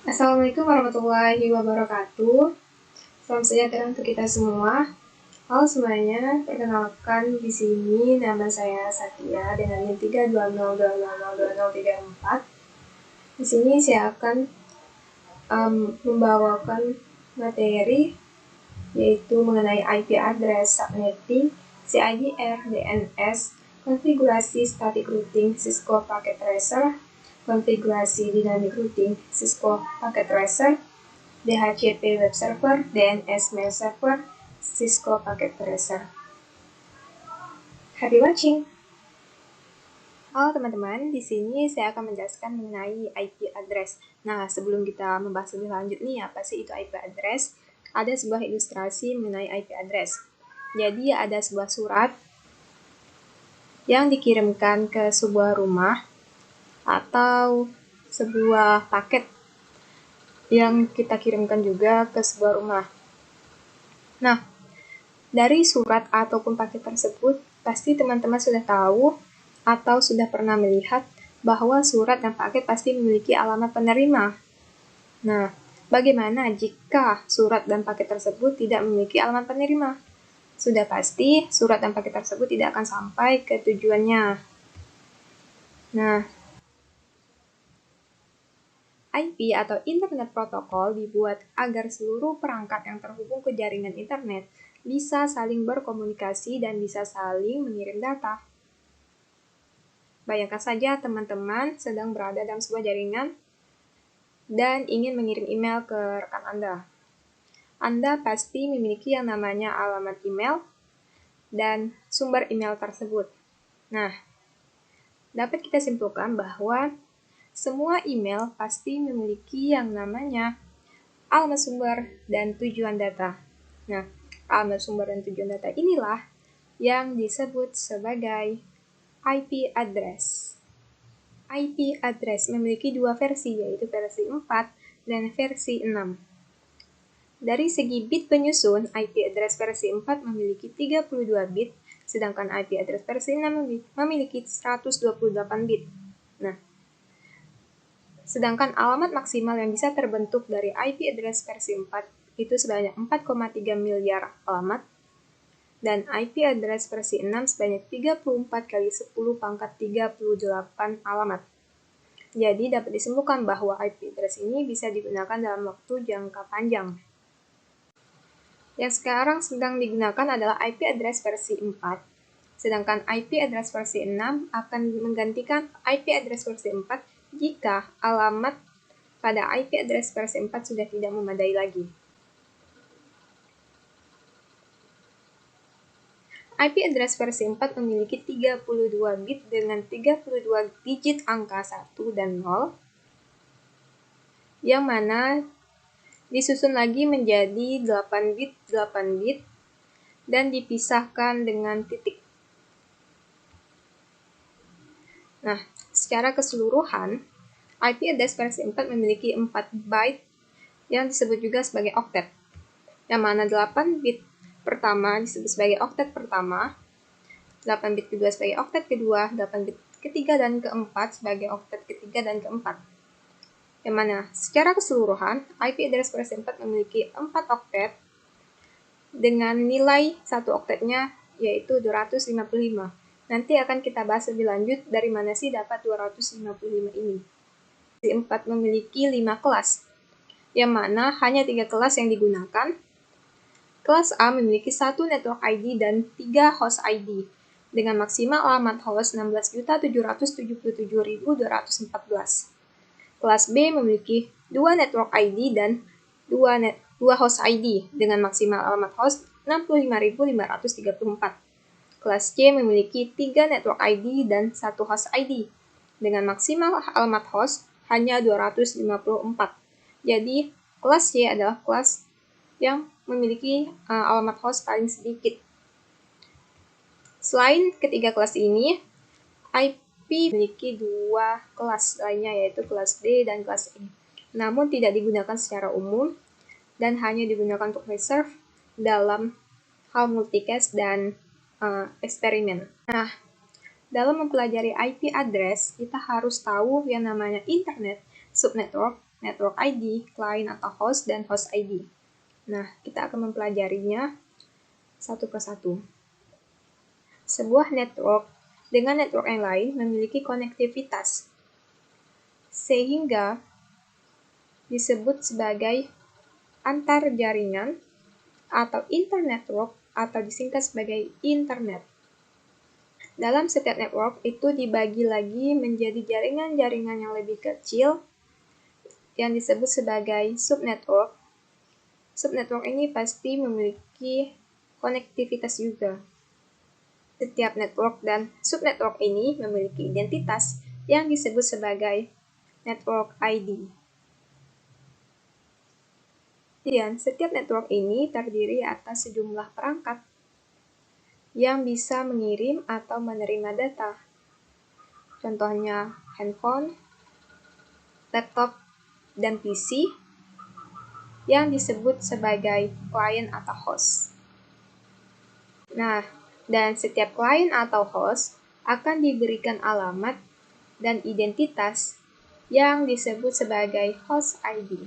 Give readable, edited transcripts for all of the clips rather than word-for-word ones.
Assalamualaikum warahmatullahi wabarakatuh. Salam sejahtera untuk kita semua. Halo semuanya, perkenalkan di sini nama saya Satya dengan NIM 320202034. Di sini saya akan membawakan materi yaitu mengenai IP address, subnetting, CIDR, DNS, konfigurasi static routing Cisco Packet Tracer, konfigurasi dynamic routing Cisco Packet Tracer, DHCP Web Server, DNS Mail Server, Cisco Packet Tracer. Happy watching! Halo teman-teman, di sini saya akan menjelaskan mengenai IP address. Nah, sebelum kita membahas lebih lanjut nih, apa sih itu IP address? Ada sebuah ilustrasi mengenai IP address. Jadi, ada sebuah surat yang dikirimkan ke sebuah rumah atau sebuah paket yang kita kirimkan juga ke sebuah rumah. Nah, dari surat ataupun paket tersebut, pasti teman-teman sudah tahu atau sudah pernah melihat bahwa surat dan paket pasti memiliki alamat penerima. Nah, bagaimana jika surat dan paket tersebut tidak memiliki alamat penerima? Sudah pasti surat dan paket tersebut tidak akan sampai ke tujuannya. Nah, IP atau Internet Protocol dibuat agar seluruh perangkat yang terhubung ke jaringan internet bisa saling berkomunikasi dan bisa saling mengirim data. Bayangkan saja teman-teman sedang berada dalam sebuah jaringan dan ingin mengirim email ke rekan Anda. Anda pasti memiliki yang namanya alamat email dan sumber email tersebut. Nah, dapat kita simpulkan bahwa semua email pasti memiliki yang namanya alamat sumber dan tujuan data. Nah, alamat sumber dan tujuan data inilah yang disebut sebagai IP address. IP address memiliki dua versi, yaitu versi 4 dan versi 6. Dari segi bit penyusun, IP address versi 4 memiliki 32 bit, sedangkan IP address versi 6 memiliki 128 bit. Nah, sedangkan alamat maksimal yang bisa terbentuk dari IP address versi 4 itu sebanyak 4,3 miliar alamat, dan IP address versi 6 sebanyak 34 kali 10 pangkat 38 alamat. Jadi dapat disimpulkan bahwa IP address ini bisa digunakan dalam waktu jangka panjang. Yang sekarang sedang digunakan adalah IP address versi 4, sedangkan IP address versi 6 akan menggantikan IP address versi 4 jika alamat pada IP address versi 4 sudah tidak memadai lagi. IP address versi 4 memiliki 32 bit dengan 32 digit angka 1 dan 0, yang mana disusun lagi menjadi 8 bit dan dipisahkan dengan titik. Nah, secara keseluruhan, IP address versi 4 memiliki 4 byte yang disebut juga sebagai oktet, yang mana 8 bit pertama disebut sebagai oktet pertama, 8 bit kedua sebagai oktet kedua, 8 bit ketiga dan keempat sebagai oktet ketiga dan keempat. Yang mana secara keseluruhan, IP address versi 4 memiliki 4 oktet dengan nilai satu oktetnya yaitu 255. Nanti akan kita bahas lebih lanjut dari mana sih dapat 255 ini. Versi 4 memiliki 5 kelas, yang mana hanya 3 kelas yang digunakan. Kelas A memiliki 1 network ID dan 3 host ID, dengan maksimal alamat host 16.777.214. Kelas B memiliki 2 network ID dan 2 host ID, dengan maksimal alamat host 65.534. Kelas C memiliki 3 network ID dan 1 host ID, dengan maksimal alamat host hanya 254. Jadi, kelas C adalah kelas yang memiliki alamat host paling sedikit. Selain ketiga kelas ini, IP memiliki 2 kelas lainnya, yaitu kelas D dan kelas E. Namun tidak digunakan secara umum dan hanya digunakan untuk reserve dalam hal multicast dan eksperimen. Nah, dalam mempelajari IP address, kita harus tahu yang namanya internet, subnetwork, network ID, client atau host, dan host ID. Nah, kita akan mempelajarinya satu persatu. Sebuah network dengan network yang lain memiliki konektivitas, sehingga disebut sebagai antar jaringan atau internetwork atau disingkat sebagai internet. Dalam setiap network itu dibagi lagi menjadi jaringan-jaringan yang lebih kecil yang disebut sebagai subnetwork. Subnetwork ini pasti memiliki konektivitas juga. Setiap network dan subnetwork ini memiliki identitas yang disebut sebagai network ID. Dan setiap network ini terdiri atas sejumlah perangkat yang bisa mengirim atau menerima data. Contohnya handphone, laptop, dan PC yang disebut sebagai client atau host. Nah, dan setiap client atau host akan diberikan alamat dan identitas yang disebut sebagai host ID.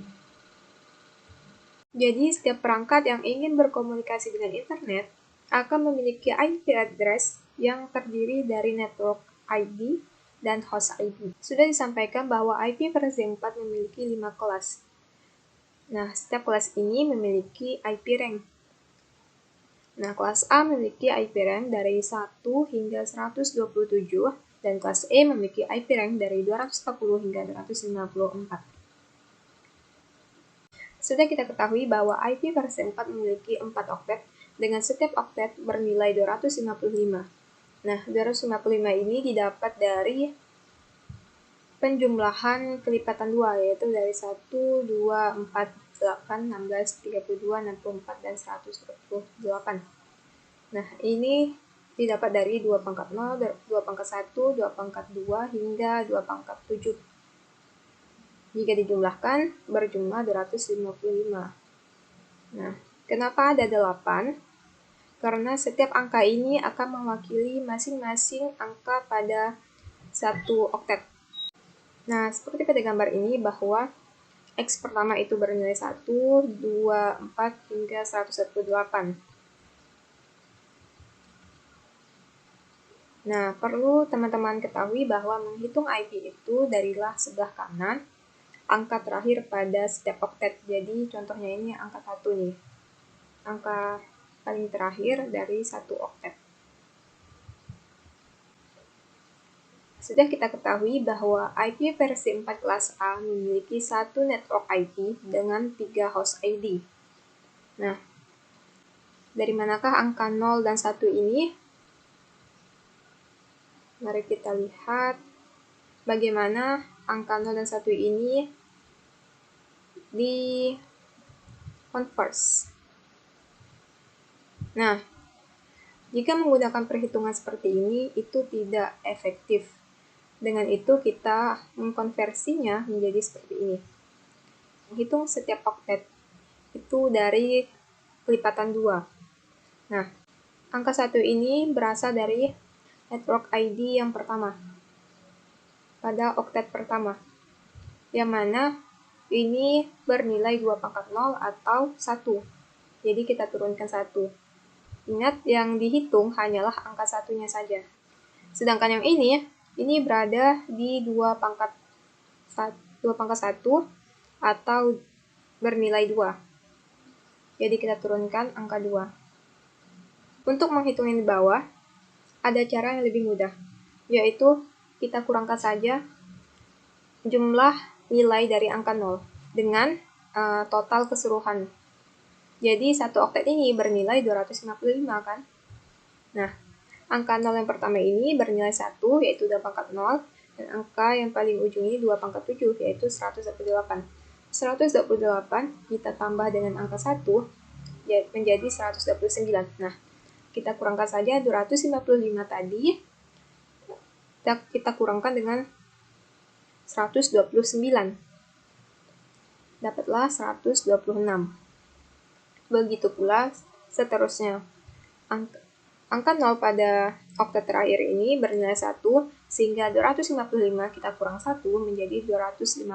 Jadi, setiap perangkat yang ingin berkomunikasi dengan internet akan memiliki IP address yang terdiri dari network ID dan host ID. Sudah disampaikan bahwa IP versi 4 memiliki 5 kelas. Nah, setiap kelas ini memiliki IP rank. Nah, kelas A memiliki IP rank dari 1 hingga 127, dan kelas E memiliki IP rank dari 240 hingga 254. Sudah kita ketahui bahwa IP versi 4 memiliki 4 oktet, dengan setiap oktet bernilai 255. Nah, 255 ini didapat dari penjumlahan kelipatan 2, yaitu dari 1, 2, 4, 8, 16, 32, 64, dan 128. Nah, ini didapat dari 2 pangkat 0, 2 pangkat 1, 2 pangkat 2, hingga 2 pangkat 7. Jika dijumlahkan, berjumlah 255. Nah, kenapa ada 8? Karena setiap angka ini akan mewakili masing-masing angka pada satu oktet. Nah, seperti pada gambar ini bahwa X pertama itu bernilai 1, 2, 4, hingga 118. Nah, perlu teman-teman ketahui bahwa menghitung IP itu darilah sebelah kanan angka terakhir pada setiap oktet. Jadi contohnya ini angka 1 nih. Angka paling terakhir dari satu oktet. Sudah kita ketahui bahwa IP versi 4 kelas A memiliki satu network IP dengan 3 host ID. Nah, dari manakah angka 0 dan 1 ini? Mari kita lihat bagaimana angka 0 dan 1 ini di-converse. Nah, jika menggunakan perhitungan seperti ini, itu tidak efektif. Dengan itu, kita mengkonversinya menjadi seperti ini. Menghitung setiap oktet itu dari kelipatan 2. Nah, angka 1 ini berasal dari network ID yang pertama, pada oktet pertama, yang mana ini bernilai 2 pangkat 0 atau 1. Jadi kita turunkan 1. Ingat, yang dihitung hanyalah angka satunya saja. Sedangkan yang ini berada di 2 pangkat 1 atau bernilai 2. Jadi kita turunkan angka 2. Untuk menghitung yang di bawah, ada cara yang lebih mudah, yaitu kita kurangkan saja jumlah nilai dari angka 0 dengan total keseluruhan. Jadi satu oktet ini bernilai 255 kan? Nah, angka 0 yang pertama ini bernilai 1, yaitu 2 pangkat 0, dan angka yang paling ujung ini 2 pangkat 7, yaitu 128. 128 kita tambah dengan angka 1, menjadi 129. Nah, kita kurangkan saja 255 tadi, kita kurangkan dengan 129. Dapatlah 126. Begitu pula seterusnya. Angka 0 pada oktet terakhir ini bernilai 1, sehingga 255 kita kurang 1 menjadi 254.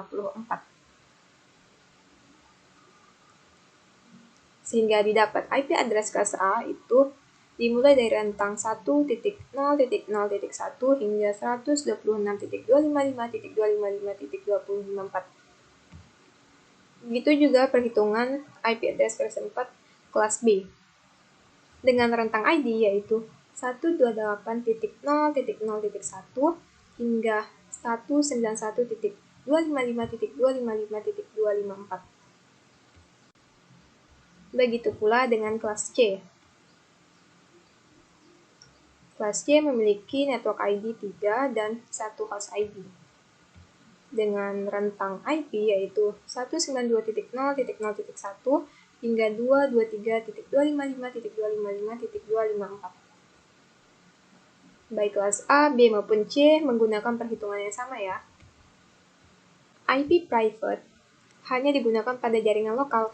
Sehingga didapat IP address kelas A itu dimulai dari rentang 1.0.0.1 hingga 126.255.255.254. Begitu juga perhitungan IP address versi 4 kelas B dengan rentang ID yaitu 128.0.0.1 hingga 191.255.255.254. Begitu pula dengan kelas C. Kelas C memiliki network ID 3 dan 1 host ID dengan rentang IP yaitu 192.0.0.1 hingga 223.255.255.254. Baik kelas A, B maupun C menggunakan perhitungan yang sama ya. IP private hanya digunakan pada jaringan lokal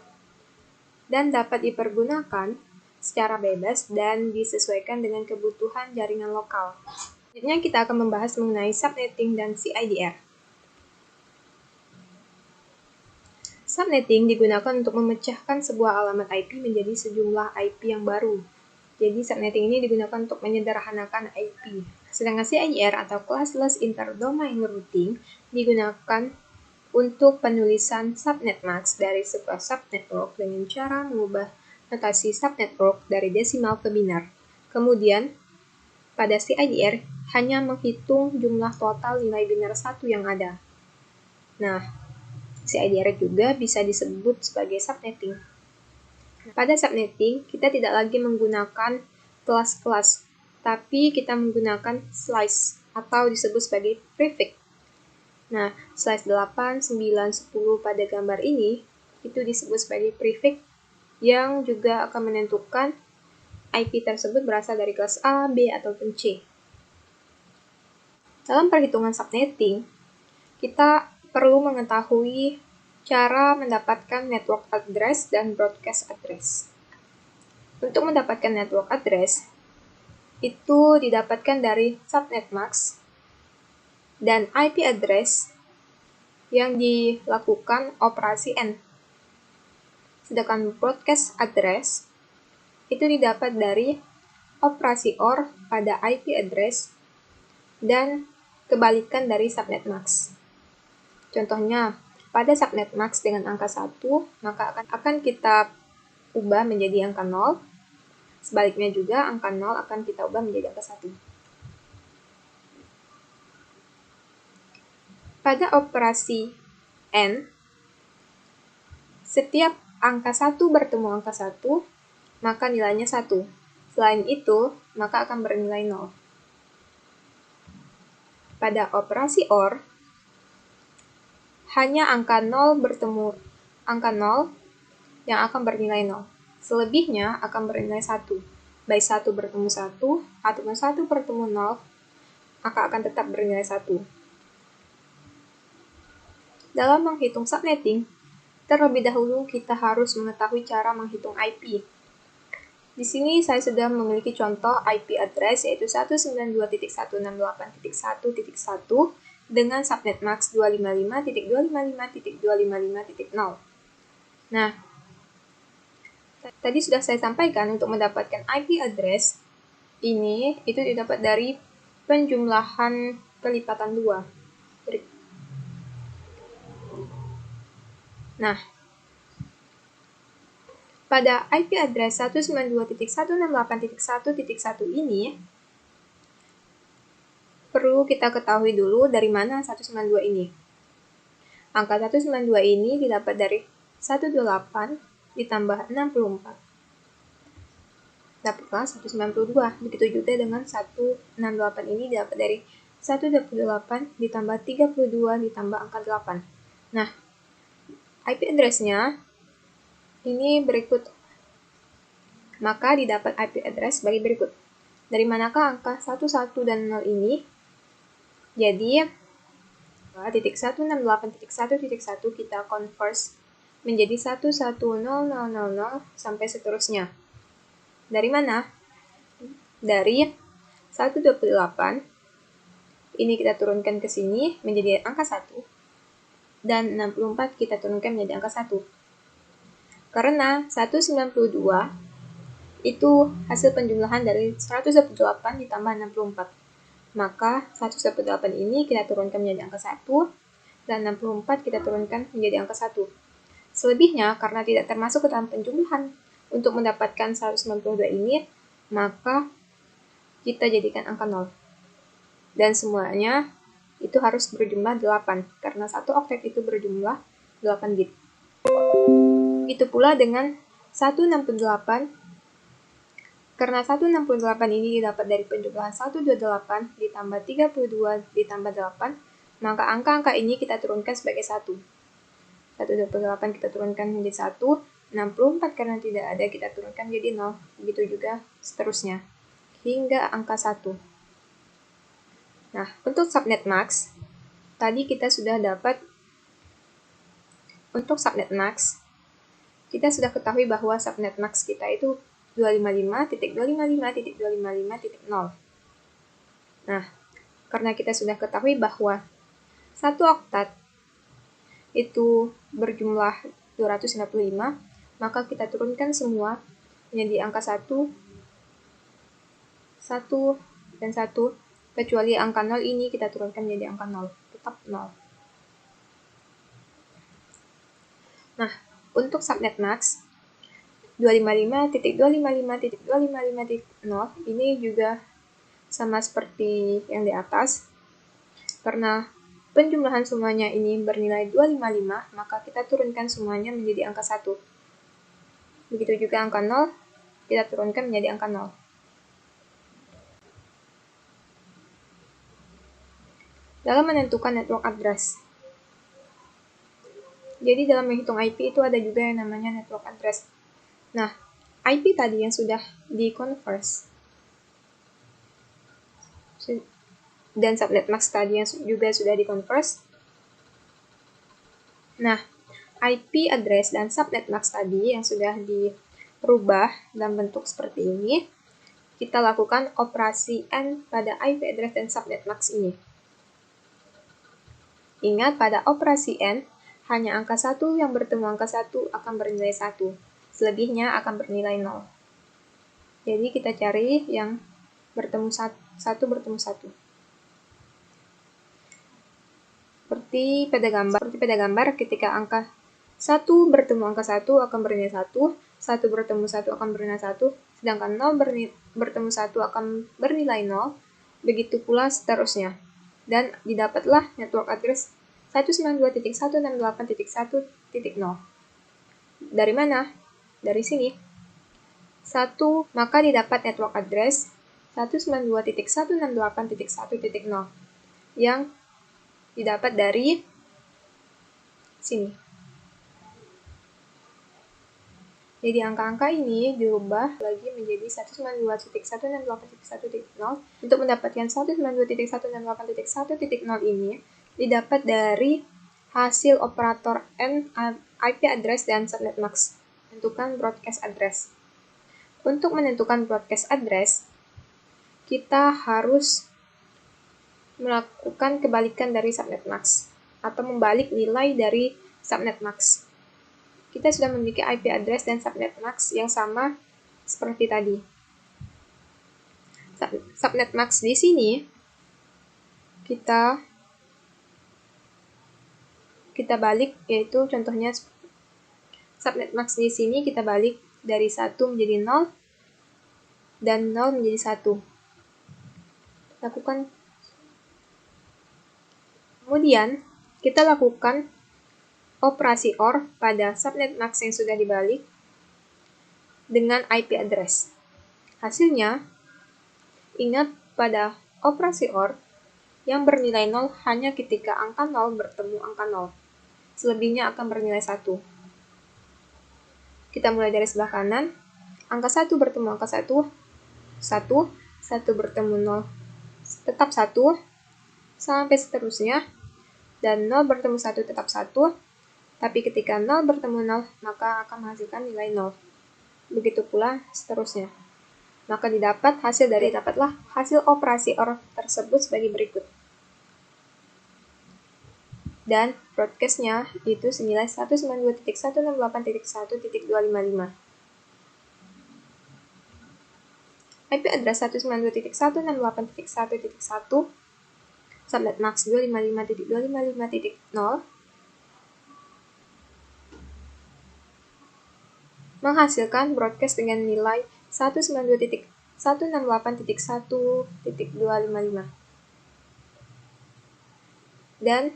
dan dapat dipergunakan secara bebas dan disesuaikan dengan kebutuhan jaringan lokal. Selanjutnya kita akan membahas mengenai subnetting dan CIDR. Subnetting digunakan untuk memecahkan sebuah alamat IP menjadi sejumlah IP yang baru. Jadi subnetting ini digunakan untuk menyederhanakan IP. Sedangkan CIDR atau Classless Interdomain Routing digunakan untuk penulisan subnet mask dari sebuah subnetwork dengan cara mengubah notasi subnetwork dari desimal ke binar. Kemudian, pada CIDR hanya menghitung jumlah total nilai binar 1 yang ada. Nah, CIDR juga bisa disebut sebagai subnetting. Pada subnetting, kita tidak lagi menggunakan kelas-kelas, tapi kita menggunakan slice atau disebut sebagai prefix. Nah, slice 8, 9, 10 pada gambar ini itu disebut sebagai prefix yang juga akan menentukan IP tersebut berasal dari kelas A, B, ataupun C. Dalam perhitungan subnetting, kita perlu mengetahui cara mendapatkan network address dan broadcast address. Untuk mendapatkan network address, itu didapatkan dari subnet mask dan IP address yang dilakukan operasi N. Sedangkan broadcast address itu didapat dari operasi OR pada IP address dan kebalikan dari subnet mask. Contohnya, pada subnet mask dengan angka 1, maka akan kita ubah menjadi angka 0. Sebaliknya juga, angka 0 akan kita ubah menjadi angka 1. Pada operasi N, setiap angka 1 bertemu angka 1, maka nilainya 1. Selain itu, maka akan bernilai 0. Pada operasi OR, hanya angka 0 bertemu angka 0 yang akan bernilai 0. Selebihnya akan bernilai 1. Baik 1 bertemu 1, ataupun 1 bertemu 0, maka akan tetap bernilai 1. Dalam menghitung subnetting, terlebih dahulu kita harus mengetahui cara menghitung IP. Di sini saya sudah memiliki contoh IP address yaitu 192.168.1.1 dengan subnet mask 255.255.255.0. Nah, tadi sudah saya sampaikan untuk mendapatkan IP address ini itu didapat dari penjumlahan kelipatan 2. Nah, pada IP address 192.168.1.1 ini, perlu kita ketahui dulu dari mana 192 ini. Angka 192 ini didapat dari 128 ditambah 64. Dapatlah 192. Begitu juga dengan 168 ini didapat dari 128 ditambah 32 ditambah angka 8. Nah, IP address-nya ini berikut. Maka didapat IP address sebagai berikut. Dari manakah angka 11 dan 0 ini? Jadi, 1.168.1.1 kita converse menjadi 110000 sampai seterusnya. Dari mana? Dari 128, ini kita turunkan ke sini menjadi angka 1, dan 64 kita turunkan menjadi angka 1. Karena 192 itu hasil penjumlahan dari 118 ditambah 64. Maka 118 ini kita turunkan menjadi angka 1, dan 64 kita turunkan menjadi angka 1. Selebihnya, karena tidak termasuk ke dalam penjumlahan untuk mendapatkan 192 ini, maka kita jadikan angka 0. Dan semuanya itu harus berjumlah 8, karena satu oktet itu berjumlah 8 bit. Itu pula dengan 168, karena 168 ini didapat dari penjumlahan 128 ditambah 32 ditambah 8, maka angka-angka ini kita turunkan sebagai 1. 128 kita turunkan menjadi 1, 64 karena tidak ada kita turunkan menjadi 0, begitu juga seterusnya, hingga angka 1. Nah, untuk subnet max, tadi kita sudah dapat, untuk subnet max, kita sudah ketahui bahwa subnet max kita itu 255.255.255.0. Nah, karena kita sudah ketahui bahwa satu oktat itu berjumlah 255, maka kita turunkan semua menjadi angka 1, 1, dan 1, kecuali angka 0 ini kita turunkan menjadi angka 0, tetap 0. Nah, untuk subnet max 255.255.255.0 ini juga sama seperti yang di atas. Karena penjumlahan semuanya ini bernilai 255, maka kita turunkan semuanya menjadi angka 1. Begitu juga angka 0, kita turunkan menjadi angka 0. Dalam menentukan network address, jadi dalam menghitung IP itu ada juga yang namanya network address. Nah, IP tadi yang sudah di-converse dan subnet max tadi yang juga sudah di-converse. Nah, IP address dan subnet max tadi yang sudah dirubah dalam bentuk seperti ini, kita lakukan operasi AND pada IP address dan subnet max ini. Ingat, pada operasi AND, hanya angka 1 yang bertemu angka 1 akan bernilai 1. Selebihnya akan bernilai 0. Jadi kita cari yang bertemu 1 bertemu 1. Seperti pada gambar, ketika angka 1 bertemu angka 1 akan bernilai 1, 1 bertemu 1 akan bernilai 1, sedangkan 0 bertemu 1 akan bernilai 0, begitu pula seterusnya. Dan didapatlah network address 192.168.1.0. Dari mana? Dari sini. 1, maka didapat network address 192.168.1.0 yang didapat dari sini. Jadi angka-angka ini diubah lagi menjadi 192.168.1.0. Untuk mendapatkan 192.168.1.0 ini didapat dari hasil operator AND, IP address, dan subnet max. Menentukan broadcast address. Untuk menentukan broadcast address, kita harus melakukan kebalikan dari subnet max, atau membalik nilai dari subnet max. Kita sudah memiliki IP address dan subnet max yang sama seperti tadi. Subnet max di sini kita balik, yaitu contohnya subnet max di sini kita balik dari 1 menjadi 0 dan 0 menjadi 1. Kemudian kita lakukan operasi OR pada subnet max yang sudah dibalik dengan IP address. Hasilnya, ingat, pada operasi OR yang bernilai 0 hanya ketika angka 0 bertemu angka 0. Selebihnya akan bernilai 1. Kita mulai dari sebelah kanan. Angka 1 bertemu angka 1, 1 bertemu 0, tetap 1, sampai seterusnya. Dan 0 bertemu 1 tetap 1. Tapi ketika 0 bertemu 0, maka akan menghasilkan nilai 0. Begitu pula seterusnya. Maka dapatlah hasil operasi OR tersebut sebagai berikut. dan broadcast-nya itu senilai 192.168.1.255. IP address 192.168.1.1 subnet max 255.255.0 menghasilkan broadcast dengan nilai 192.168.1.255 dan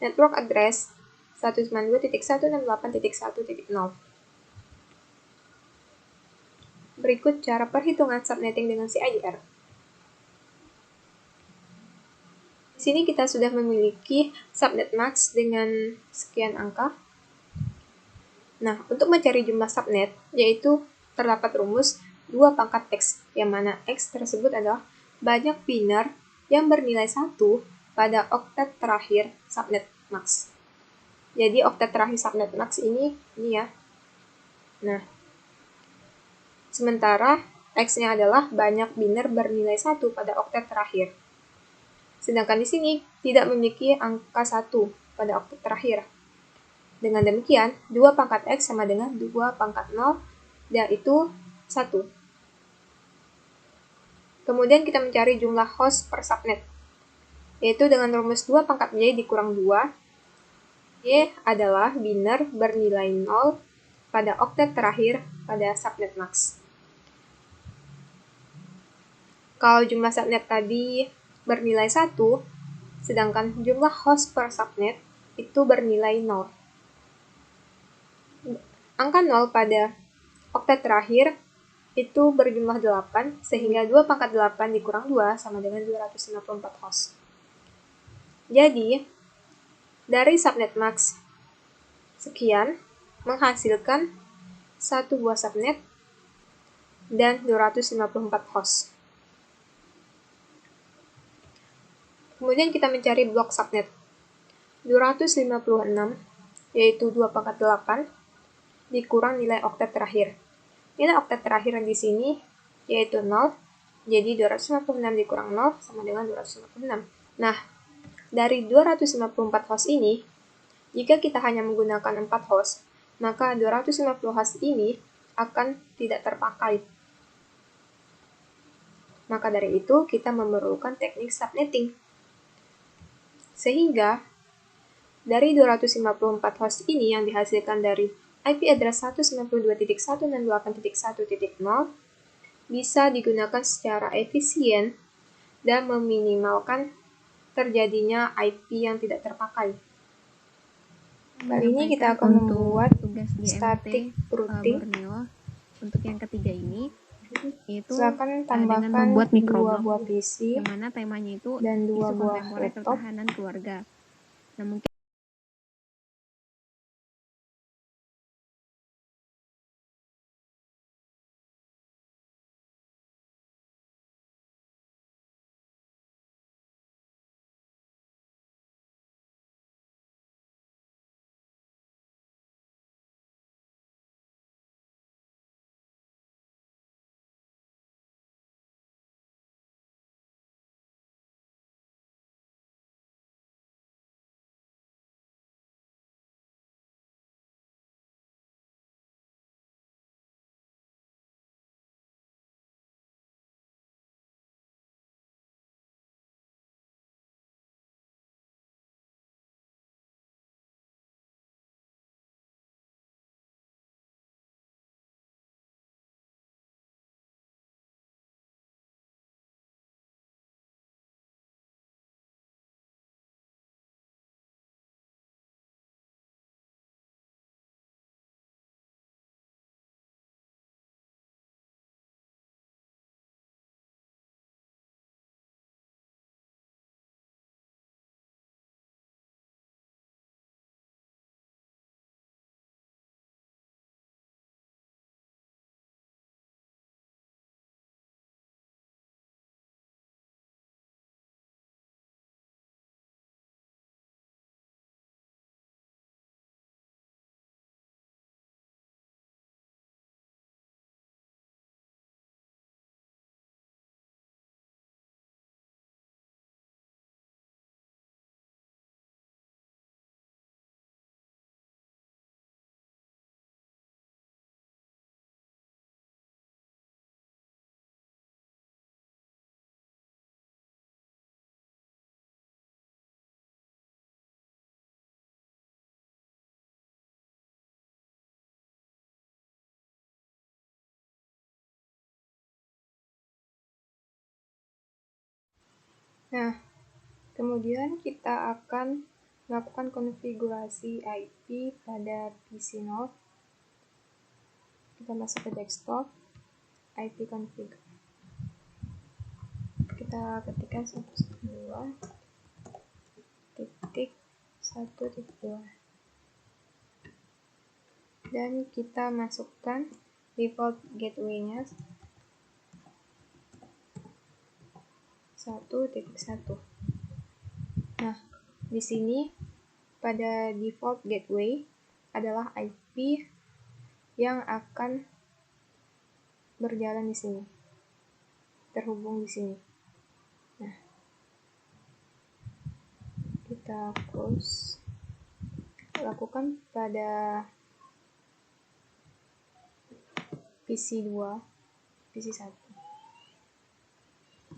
network address 192.168.1.0. Berikut cara perhitungan subnetting dengan CIDR. Di sini kita sudah memiliki subnet max dengan sekian angka. Nah, untuk mencari jumlah subnet, yaitu terdapat rumus 2 pangkat X, yang mana X tersebut adalah banyak biner yang bernilai 1 pada oktet terakhir subnet max. Jadi, oktet terakhir subnet max ini ya. Nah, sementara X-nya adalah banyak biner bernilai 1 pada oktet terakhir. Sedangkan di sini tidak memiliki angka 1 pada oktet terakhir. Dengan demikian, 2 pangkat X sama dengan 2 pangkat 0, yaitu 1. Kemudian kita mencari jumlah host per subnet, yaitu dengan rumus 2 pangkat Y dikurang 2. Y adalah biner bernilai 0 pada oktet terakhir pada subnet max. Kalau jumlah subnet tadi bernilai 1, sedangkan jumlah host per subnet itu bernilai 0. Angka 0 pada oktet terakhir itu berjumlah 8, sehingga 2 pangkat 8 dikurang 2 sama dengan 254 host. Jadi, dari subnet max sekian menghasilkan 1 buah subnet dan 254 host. Kemudian kita mencari blok subnet. 256, yaitu 2 pangkat 8, dikurang nilai oktet terakhir. Nilai oktet terakhir di sini yaitu 0, jadi 256 dikurang 0 sama dengan 256. Nah, dari 254 host ini, jika kita hanya menggunakan 4 host, maka 250 host ini akan tidak terpakai. Maka dari itu, kita memerlukan teknik subnetting. Sehingga, dari 254 host ini yang dihasilkan dari IP address 192.168.1.0 bisa digunakan secara efisien dan meminimalkan terjadinya IP yang tidak terpakai. Kali ini kita akan membuat tugas di static routing. Borneo untuk yang ketiga ini, yaitu Silakan dengan tambahkan membuat 2 microblog buah PC yang mana temanya itu dan 2 isu buah kontemporer laptop. ketahanan keluarga. Nah, mungkin Nah, kemudian kita akan melakukan konfigurasi IP pada PC Node. Kita masuk ke desktop, IP config. Kita ketikkan 192.1.2 dan kita masukkan default gateway-nya 1.1. Nah, di sini pada default gateway adalah IP yang akan berjalan di sini, terhubung di sini. Nah, kita close, lakukan pada PC 2, PC 1.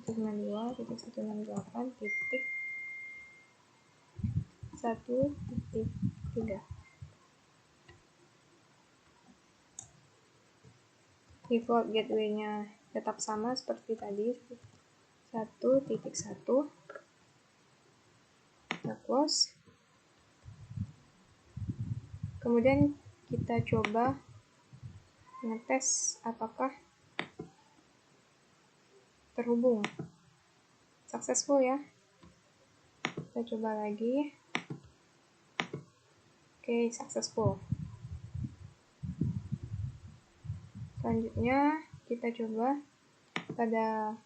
192.168.1.3. Default gateway-nya tetap sama seperti tadi, 1.1. Kita close. Kemudian kita coba ngetes apakah terhubung. Successful ya. Kita coba lagi. Oke, successful. Selanjutnya kita coba pada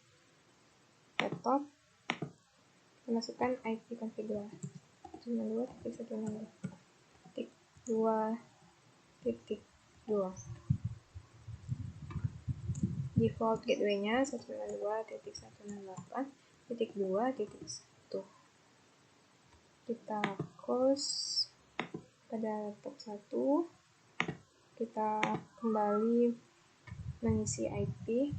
laptop, kita masukkan IP configure 192.168.2.2. Default gateway-nya 192.168.2.1. Kita close pada laptop 1. Kita kembali mengisi IP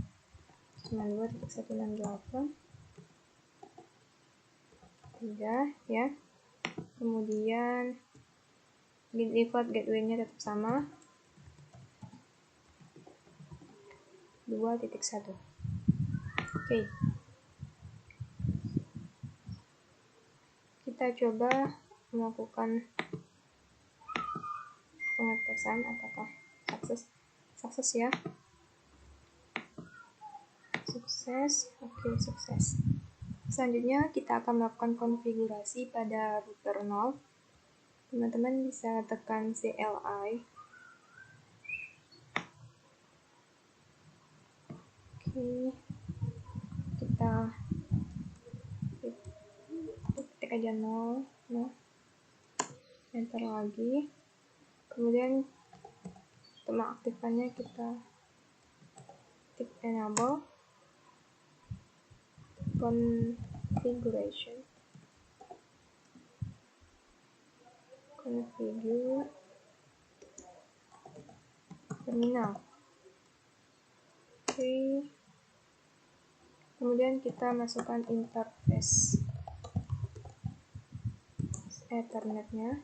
92.168.3 ya. Kemudian default gateway-nya tetap sama, 2.1. Oke. Kita coba melakukan pengetesan apakah sukses ya. Sukses. Oke, sukses. Selanjutnya kita akan melakukan konfigurasi pada router 0. Teman-teman bisa tekan CLI. Oke. Kita ketik aja 0. Enter lagi. Kemudian untuk mengaktifkannya kita ketik enable configuration, configure terminal. Oke. Kemudian kita masukkan interface Ethernet-nya.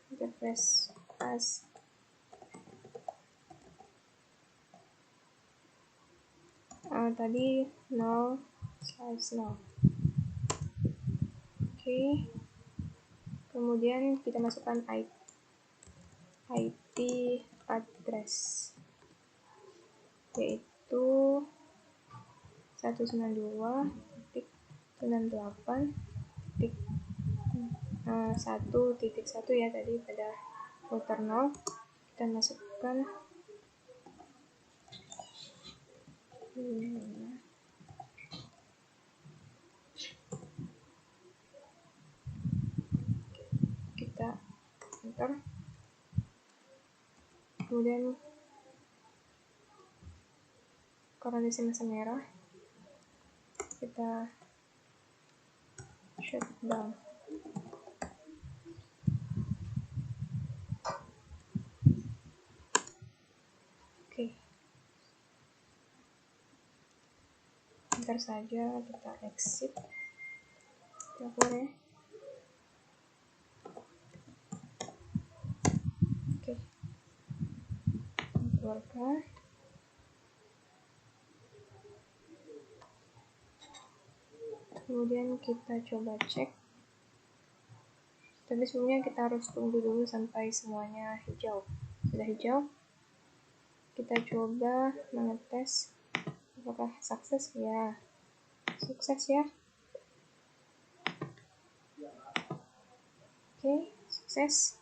Interface as tadi 0/0. Oke. Kemudian kita masukkan IP address, yaitu 192.168.1.1 ya tadi pada router 0. Kita masukkan kita enter. Kemudian karena di sini masih merah, kita shut down. Oke. Bentar saja, kita exit. Kita keluar ya. Oke. Keluarkan. Kemudian kita coba cek, tapi sebelumnya kita harus tunggu dulu sampai semuanya hijau. Sudah hijau, kita coba mengetes apakah sukses. Ya, sukses ya. Oke, sukses.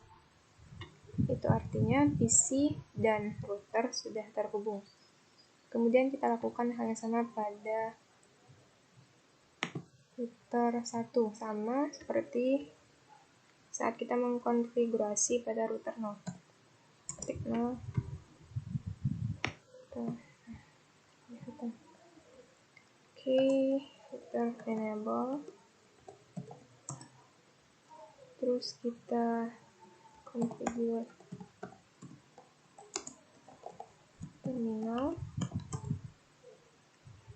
Itu artinya PC dan router sudah terhubung. Kemudian kita lakukan hal yang sama pada router 1, sama seperti saat kita mengkonfigurasi pada router 0. Ketik 0. Oke, router enable. Terus kita configure terminal.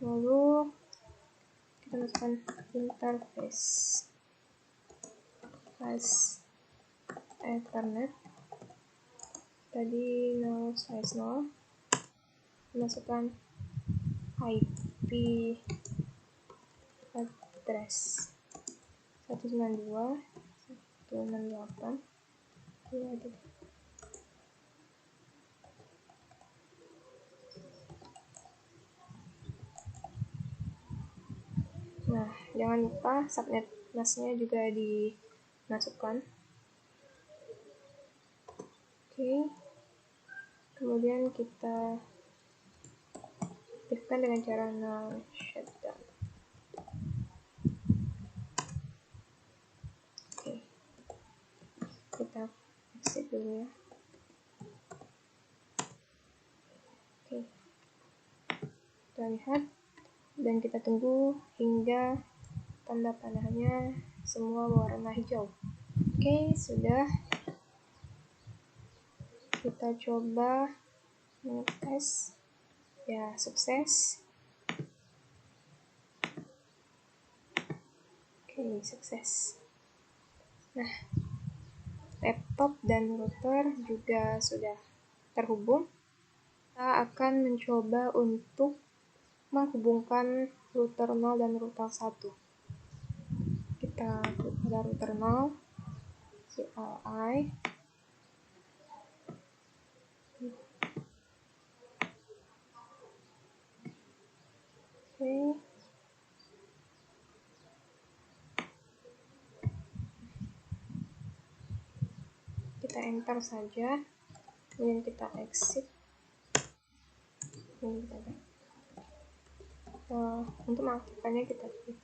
Lalu kita masukkan interface flash Ethernet. Tadi 0/0. Masukkan IP address 192.168. Nah, jangan lupa subnet masknya juga dimasukkan. Oke. Kemudian kita aktifkan dengan cara null shutdown. Oke. Kita exit dulu ya. Oke. Kita lihat dan kita tunggu hingga tanda panahnya semua warna hijau. Oke, sudah. Kita coba mengetes. Ya, sukses. Oke, sukses. Nah, laptop dan router juga sudah terhubung. Kita akan mencoba untuk menghubungkan router 0 dan router 1. Kita klik pada router 0, CLI. Oke. Kita enter saja, kemudian kita exit. Untuk mengaktifkannya kita klik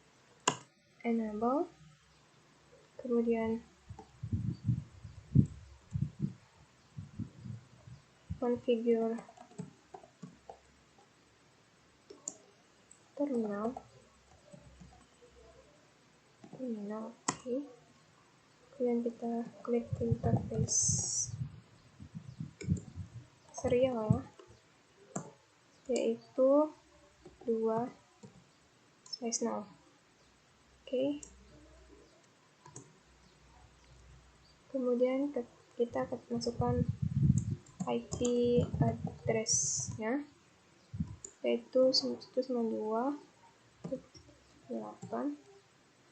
enable, kemudian configure terminal. Oke. Kemudian kita klik interface serial ya, yaitu 2/0. Oke. Kemudian kita masukkan IP address-nya, yaitu 192.168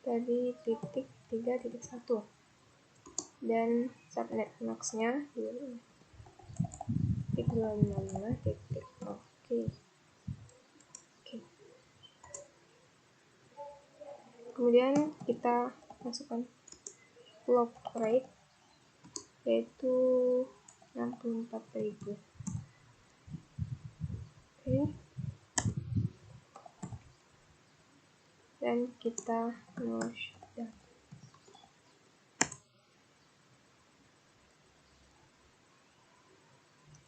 tadi .3.1, dan subnet max-nya 255.0. Oke. Kemudian kita masukkan clock rate, yaitu 64.000. Oke. Dan kita shutdown.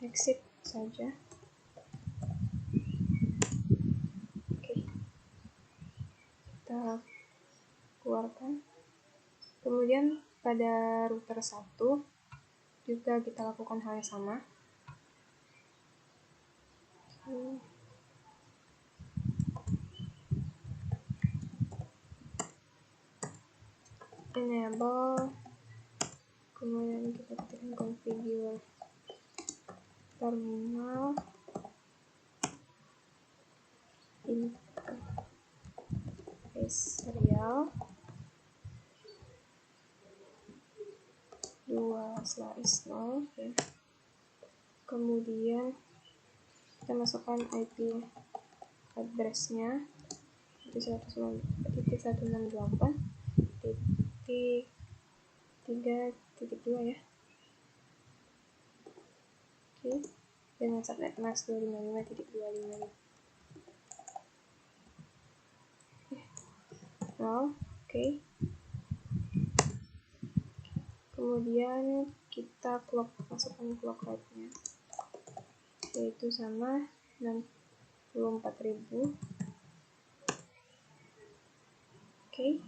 Exit saja. Oke. Kita keluarkan. Kemudian pada router 1 juga kita lakukan hal yang sama. Enable, kemudian kita ketikkan configure terminal, interface serial 2/0 ya. Kemudian kita masukkan IP address-nya 192.168.3.2 ya. Oke, dengan subnet mask 255.255. Oke. Kemudian kita masukkan clock rate-nya, yaitu sama 64.000. Oke,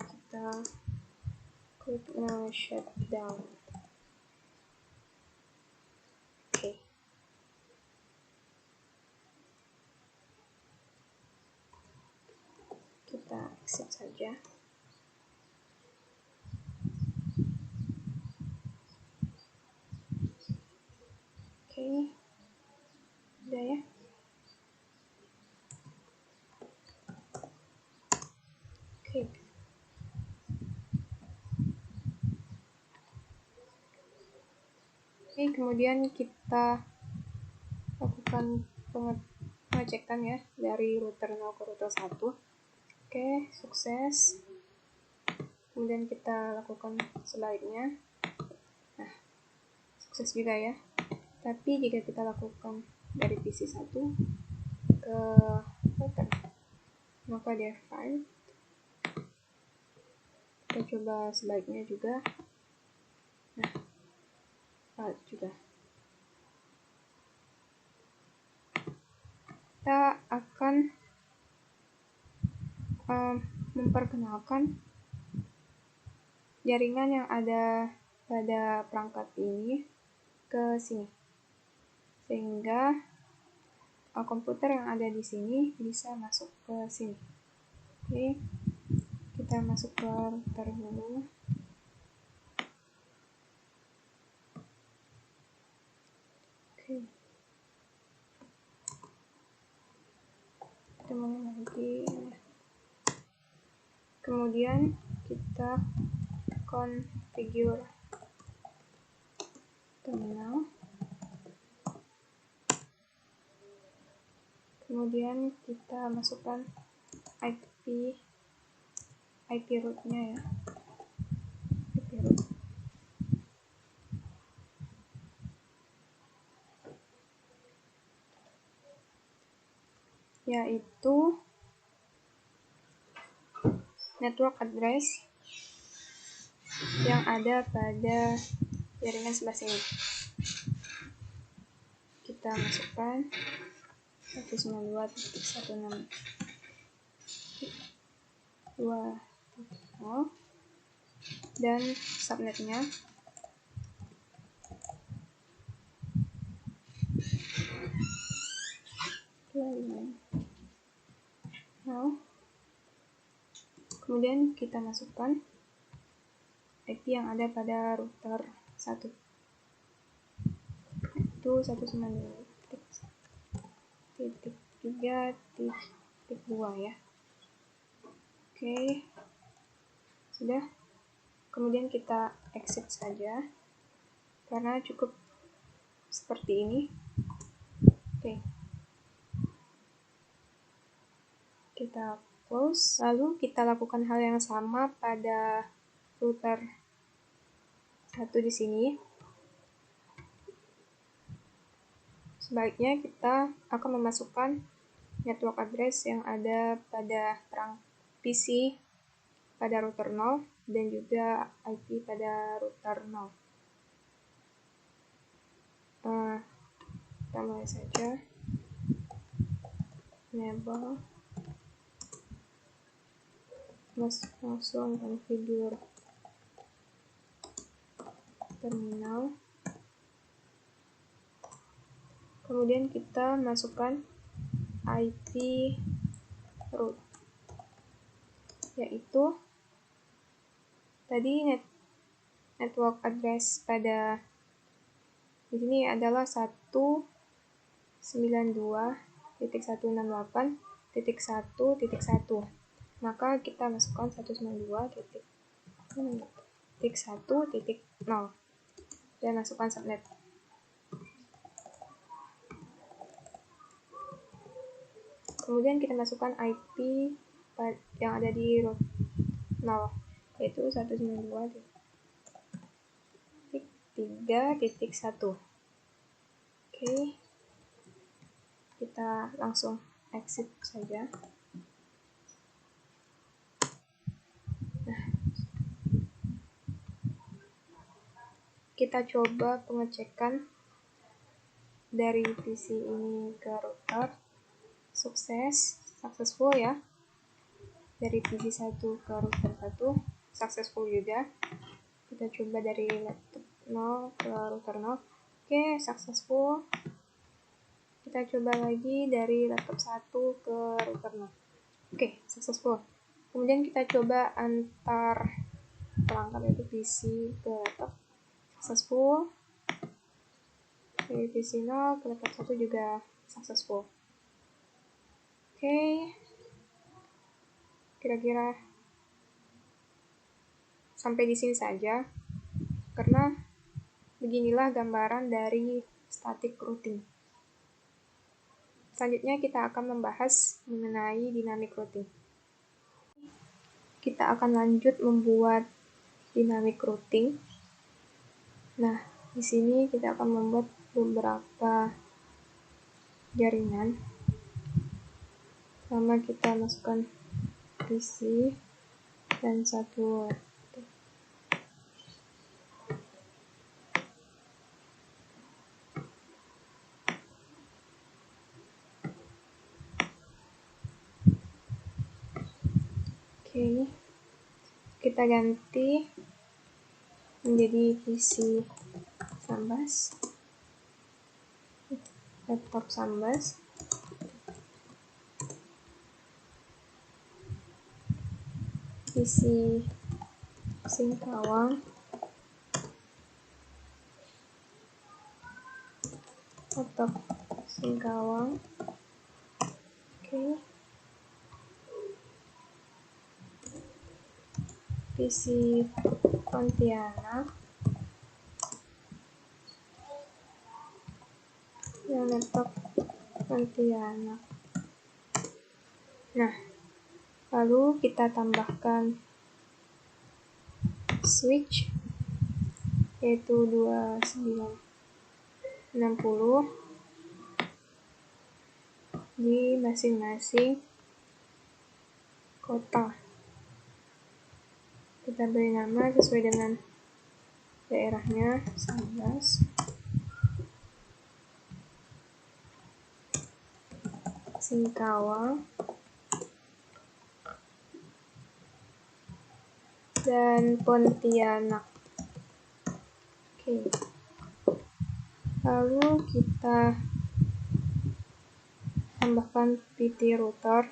kita klik now shutdown. Oke. Kita exit saja. Oke, udah ya. Oke. Oke, kemudian kita lakukan pengecekan ya dari router 0 ke router 1. Oke, sukses. Kemudian kita lakukan sebaliknya. Nah, sukses juga ya. Tapi jika kita lakukan dari PC 1 ke router, maka dia fail. Kita coba sebaliknya juga. Nah, fail juga. Kita akan memperkenalkan jaringan yang ada pada perangkat ini ke sini, sehingga komputer yang ada di sini bisa masuk ke sini. Oke, kita masuk ke router dulu. Oke, teman nanti. Kemudian kita configure terminal. Kemudian kita masukkan IP root-nya ya. IP root. Yaitu network address yang ada pada jaringan sebelah sini. Kita masukkan 192.168.2.0 dan subnetnya kemudian kita masukkan IP yang ada pada router 1, itu 192.3.2 ya. Oke, sudah. Kemudian kita exit saja karena cukup seperti ini. Oke, kita close. Lalu kita lakukan hal yang sama pada router 1 di sini. Sebaliknya kita akan memasukkan network address yang ada pada PC pada router 0 dan juga IP pada router 0. Kita mulai saja. Enable. Langsung configure terminal. Kemudian kita masukkan IP root, yaitu tadi network address pada di sini adalah 192.168.1.1. maka kita masukkan 192.1.0 dan masukkan subnet. Kemudian kita masukkan IP yang ada di root 0, yaitu 192.3.1. Oke, kita langsung exit saja. Nah, kita coba pengecekan dari PC ini ke router. Successful ya. Dari PC 1 ke router 1 successful juga. Kita coba dari laptop 0 ke router 0. Oke, successful. Kita coba lagi dari laptop 1 ke router 0. Oke, successful. Kemudian kita coba antar perangkat yaitu PC ke laptop. Successful. Dari PC 0 ke laptop 1 juga successful. Oke, kira-kira sampai di sini saja, karena beginilah gambaran dari static routing. Selanjutnya kita akan membahas mengenai dynamic routing. Kita akan lanjut membuat dynamic routing. Nah, di sini kita akan membuat beberapa jaringan. Pertama kita masukkan PC dan satu Oke, kita ganti menjadi PC Sambas, laptop Sambas. PC Singkawang, laptop Singkawang. Oke. PC Pontianak, yang laptop Pontianak. Nah, lalu kita tambahkan switch yaitu 2960 di masing-masing kota. Kita beri nama sesuai dengan daerahnya, Sambas, Singkawang, dan Pontianak. Oke. Lalu kita tambahkan PT router.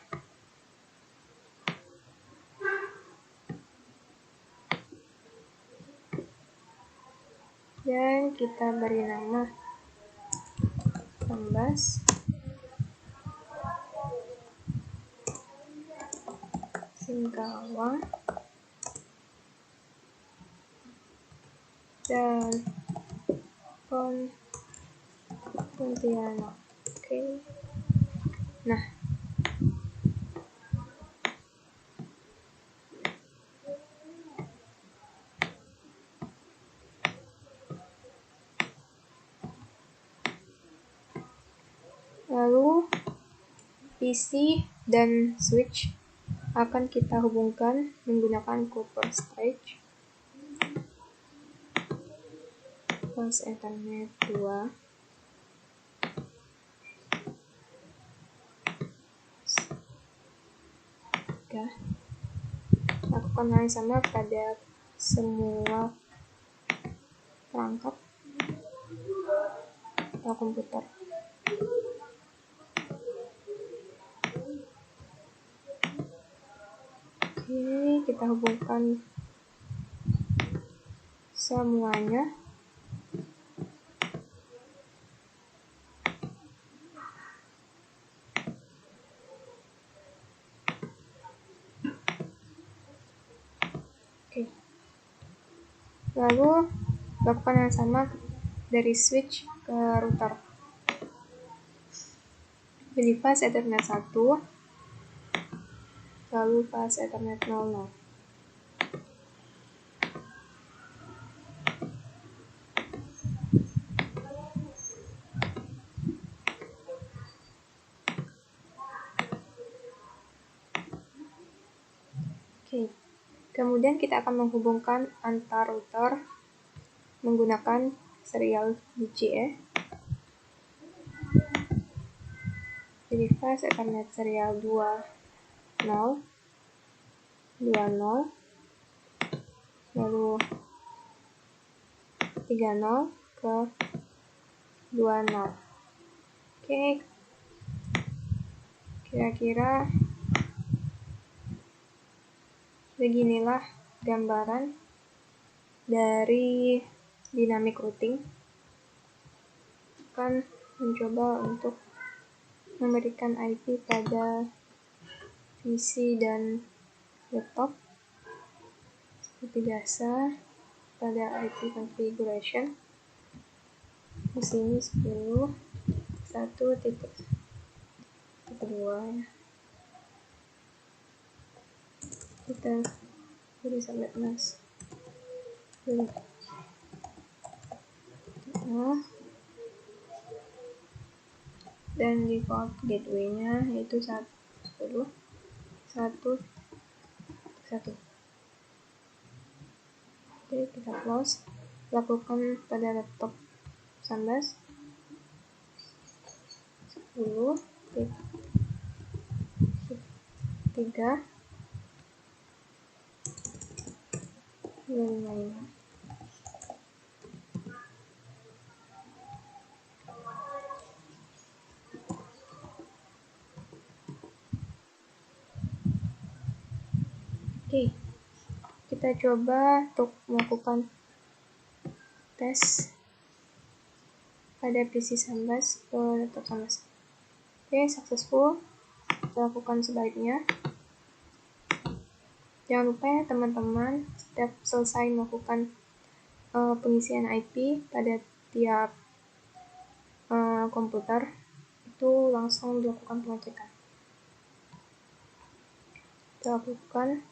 Dan kita beri nama Sambas, Singkawang, dan Pontianak. Oke. Nah, lalu PC dan switch akan kita hubungkan menggunakan copper stretch plus Ethernet 2. Lakukan hal yang sama pada semua perangkat atau komputer. Oke, kita hubungkan semuanya. Lalu lakukan yang sama dari switch ke router. Pilih fast Ethernet 1, lalu fast Ethernet 00. Oke. Kemudian kita akan menghubungkan antar router menggunakan serial BCA. Jadi fast Ethernet serial 20, lalu 30 ke 20. Oke, kira-kira beginilah gambaran dari dynamic routing. Akan mencoba untuk memberikan IP pada PC dan laptop seperti biasa pada IP configuration. Di sini 10, 1.2 ya. Kita beri sampai mas. Dan default gateway-nya yaitu 1, 1. Oke, kita close. Lakukan pada laptop 19, 10, 3, 25. Oke, kita coba untuk melakukan tes pada PC 19 ke laptop 19. Oke, successful. Kita lakukan sebaliknya. Jangan lupa ya teman-teman, setiap selesai melakukan pengisian IP pada tiap komputer, itu langsung dilakukan pengecekan. Kita lakukan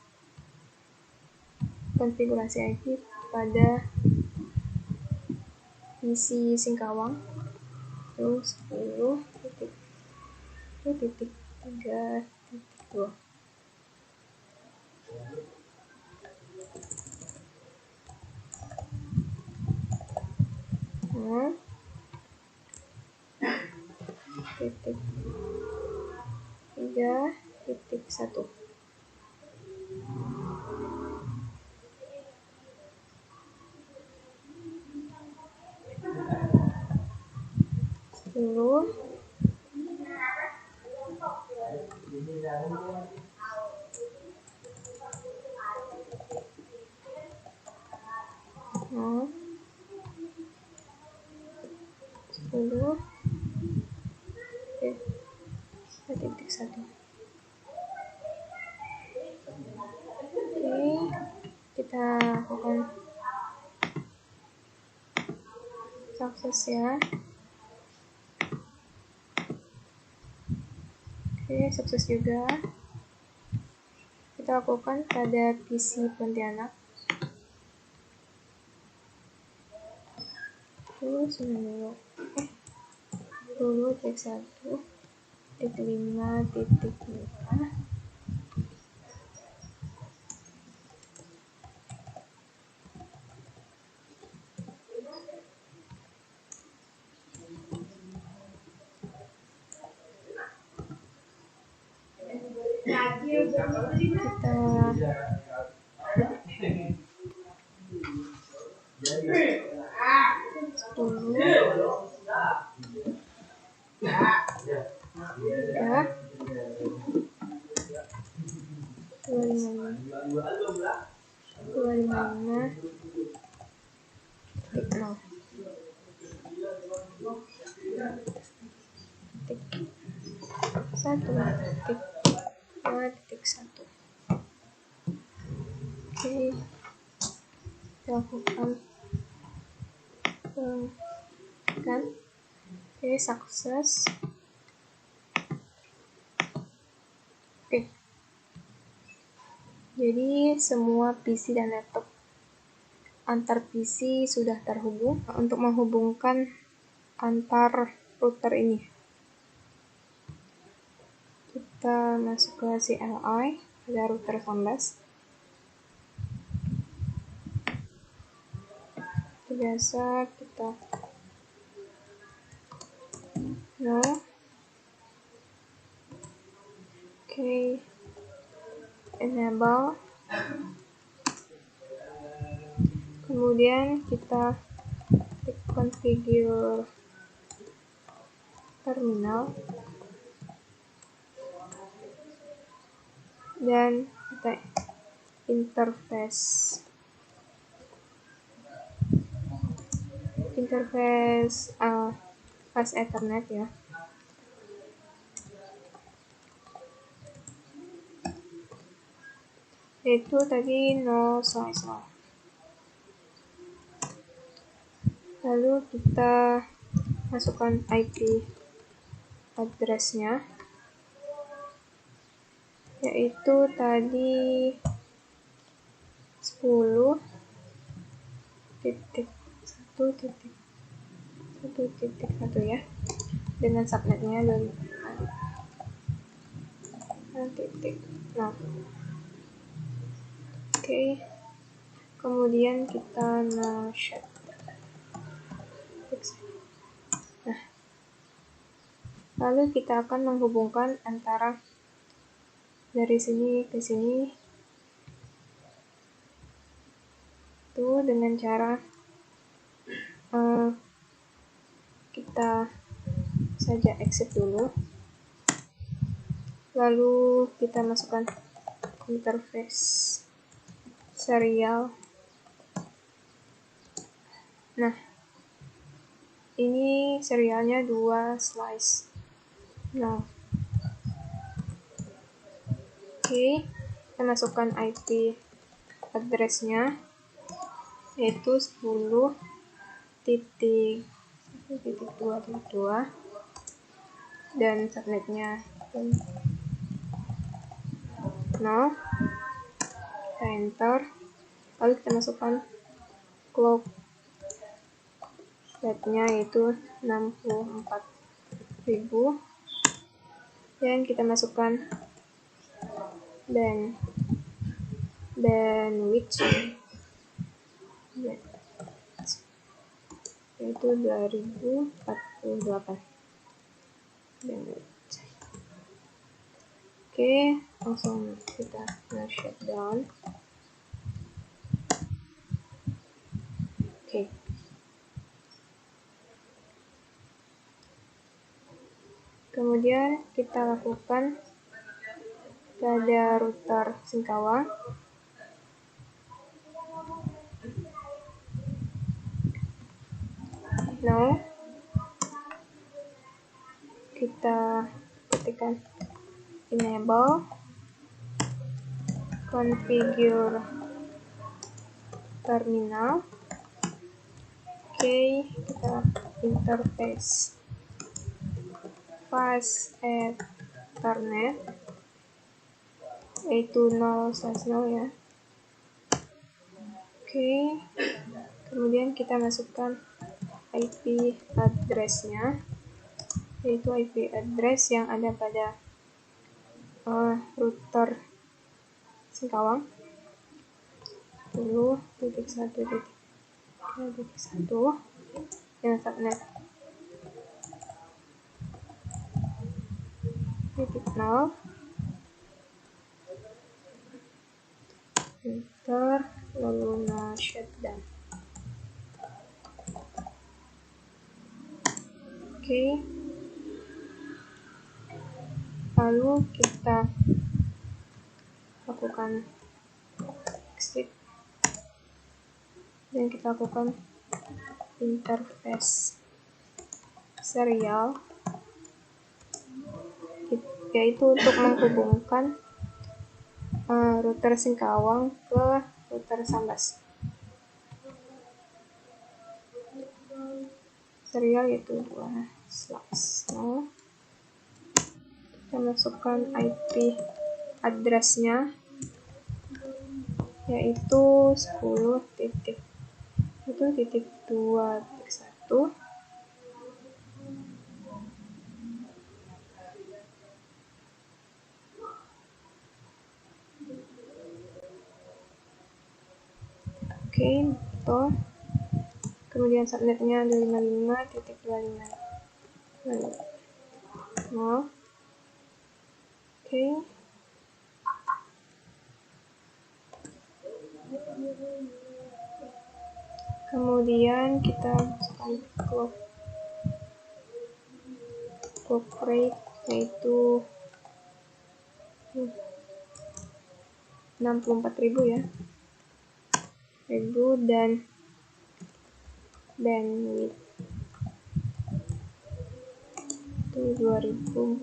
konfigurasi IP pada PC Singkawang itu 10.3.2. Titik 3.1. Titik 1. Oke, kita lakukan sukses ya. Oke, sukses juga. Kita lakukan pada PC Pontianak. Terus dulu cek 1.5.5. Oke, lakukan kan. Oke, sukses. Oke, jadi semua PC dan laptop antar PC sudah terhubung. Untuk menghubungkan antar router ini, kita masuk ke CLI, ada router 18. Biasa kita no. Oke, enable. Kemudian kita klik configure terminal dan kita interface fast Ethernet ya. Itu tadi no slice. Lalu kita masukkan IP address-nya, yaitu tadi 10.1.1.1 ya, dengan subnetnya dan titik. Nah, oke. Kemudian kita shut. Nah, lalu kita akan menghubungkan antara dari sini ke sini tuh dengan cara kita saja exit dulu, lalu kita masukkan interface serial. Nah, ini serialnya 2 slice. Nah, oke, kita masukkan IP address-nya, yaitu 10.1.2.2 dan subnetnya 0. Kita enter, lalu kita masukkan clock rate-nya yaitu 64.000 dan kita masukkan bandwidth yaitu 2048 bandwidth. Oke, langsung kita shut down. Oke. Kemudian kita lakukan pada router Singkawang. Now, kita ketikkan enable, configure terminal. Oke, kita interface fast Ethernet yaitu 0/0 ya. Oke, kemudian kita masukkan IP address-nya, yaitu IP address yang ada pada router Singkawang 10.1.3.1 yang subnet .0. Enter, lalu shutdown. Oke, lalu kita lakukan exit dan kita lakukan interface serial, yaitu untuk menghubungkan router Singkawang ke router Sambas. serial yaitu 2/0. Kita masukkan IP address-nya yaitu 10.1.2.1. Oke, betul. Kemudian subnetnya 255.255.0. Oke. Kemudian kita masukkan clock rate yaitu 64.000 ya. Dan bandwidth itu 2048.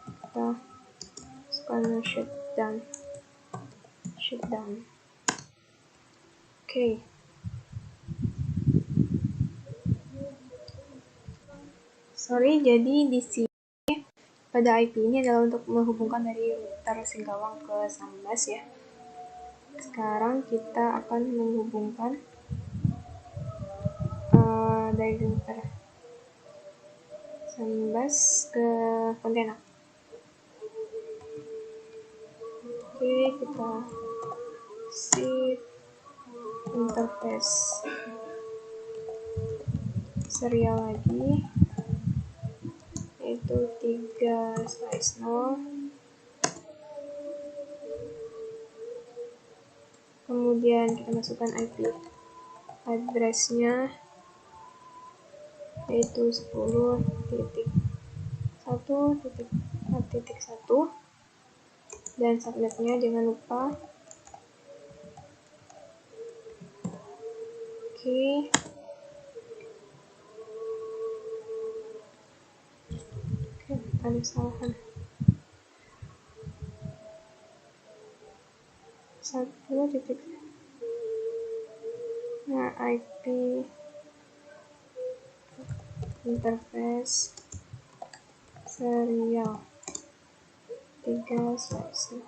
Kita scanner shutdown. Oke. Sorry, jadi di sini pada IP ini adalah untuk menghubungkan dari router Singkawang ke Sambas ya. Sekarang kita akan menghubungkan dari router Sambas ke Pontianak. Oke, kita set interface serial lagi yaitu 3/0. Kemudian kita masukkan IP address-nya yaitu 10.1.4.1 dan subnetnya jangan lupa. Oke. Ada kesalahan. 1. Nah, IP interface serial 3/0.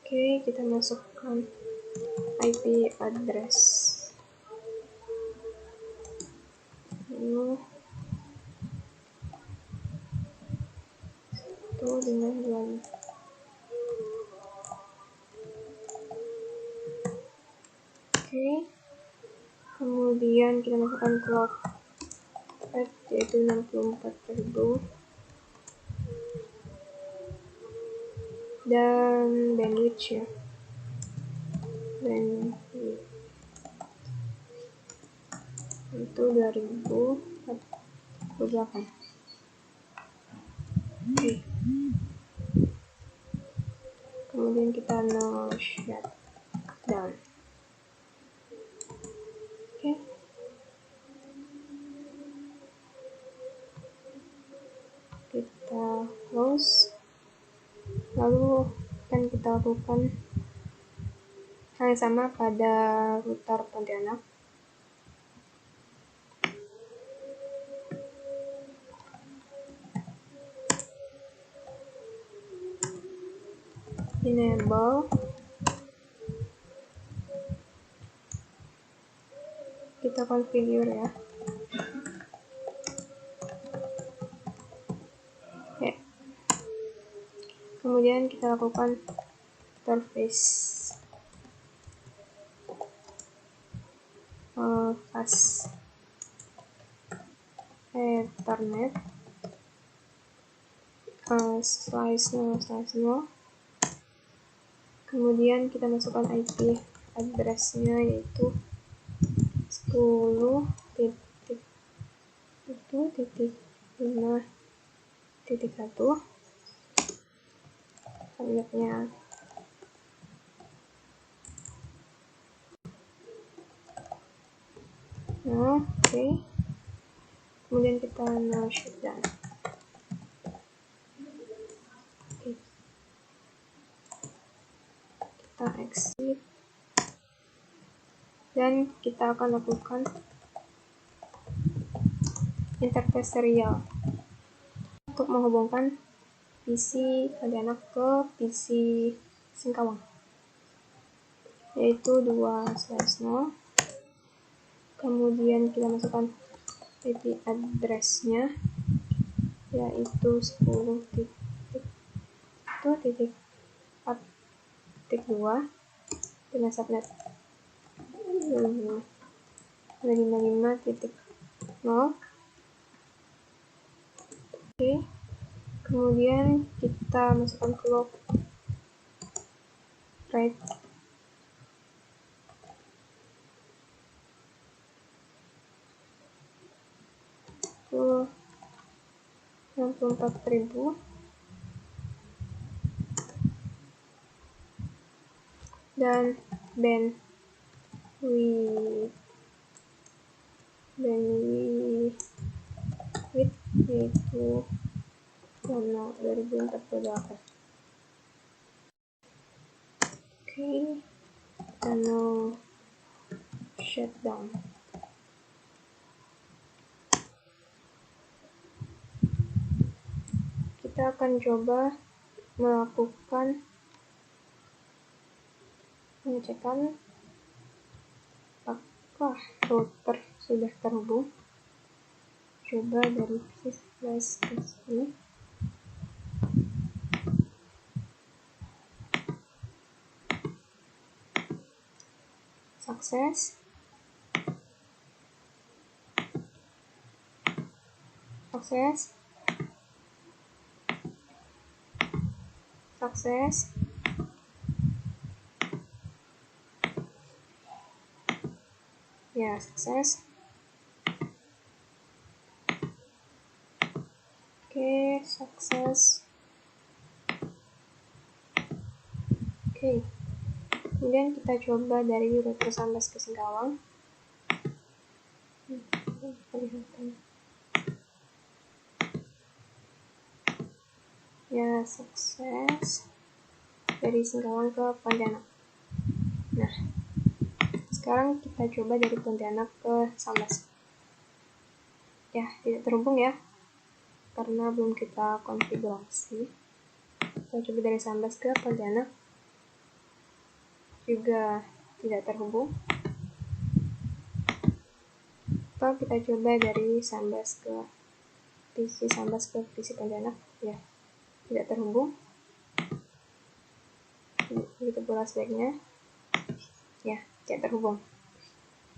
Oke, kita masukkan IP address ini 1 dengan 2. Oke, kemudian kita masukkan clock rate yaitu 64.000 dan bandwidth ya, bandwidth itu 2048. Oke. Kemudian kita no shutdown. Oke. Kita close. Lalu akan kita lakukan hal yang sama pada router Pontianak. Enable. Kita configure ya. Oke. Kemudian kita lakukan interface fast Ethernet /0/0. Kemudian kita masukkan IP address-nya yaitu 10.1.5.1. Subnetnya oke. Kemudian kita no shutdown. Oke. Kita exit. dan kita akan lakukan interface serial untuk menghubungkan PC Pontianak ke PC Singkawang, yaitu 2/0. Kemudian kita masukkan IP address-nya, yaitu 10.1.4.2 dengan subnet 55.0. Oke, kemudian kita masukkan clock rate ke 64.000 dan bandwidth yaitu 2048. Oke, channel shutdown. Kita akan coba melakukan pengecekan apakah router sudah terhubung. Coba dari flash disk ini. Sukses. Ya, sukses. Oke, sukses. Oke, kemudian kita coba dari router Sambas ke Singkawang. Ya, sukses. Dari Singkawang ke Pontianak. Nah, sekarang kita coba dari Pontianak ke Sambas. Ya, tidak terhubung ya, karena belum kita konfigurasi. Kita coba dari Sambas ke Pontianak, juga tidak terhubung. Atau kita coba dari Sambas ke PC Pontianak, ya, tidak terhubung. Begitu pula sebaliknya, ya, tidak terhubung.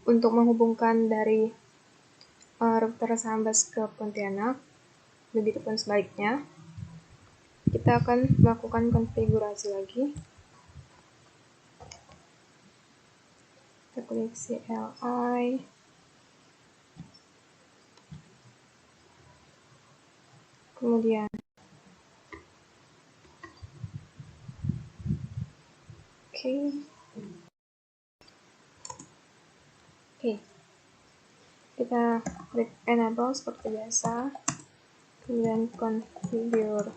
Untuk menghubungkan dari router Sambas ke Pontianak, begitupun sebaliknya, kita akan melakukan konfigurasi lagi. Kita klik CLI, kemudian Oke, kita klik enable seperti biasa, kemudian configure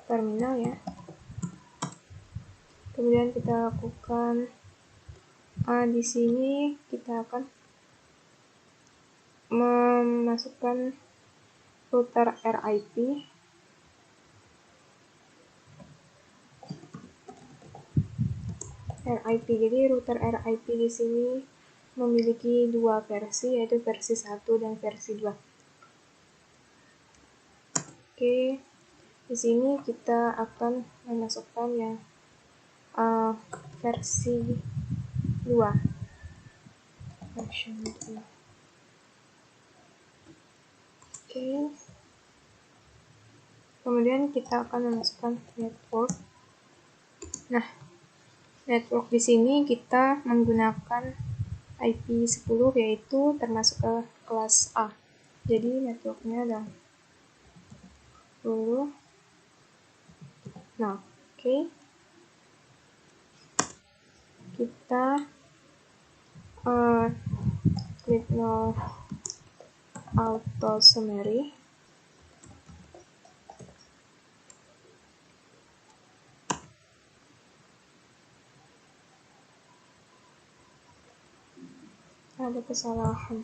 terminal ya. Kemudian kita lakukan di sini kita akan memasukkan router RIP. Jadi router RIP di sini memiliki dua versi, yaitu versi 1 dan versi 2. Oke, di sini kita akan memasukkan yang versi 2. Version 2. Oke. Kemudian kita akan memasukkan network. Nah, network di sini kita menggunakan IP10, yaitu termasuk ke kelas A. Jadi networknya adalah 10. Nah, oke. Kita klik no auto summary. ada kesalahan.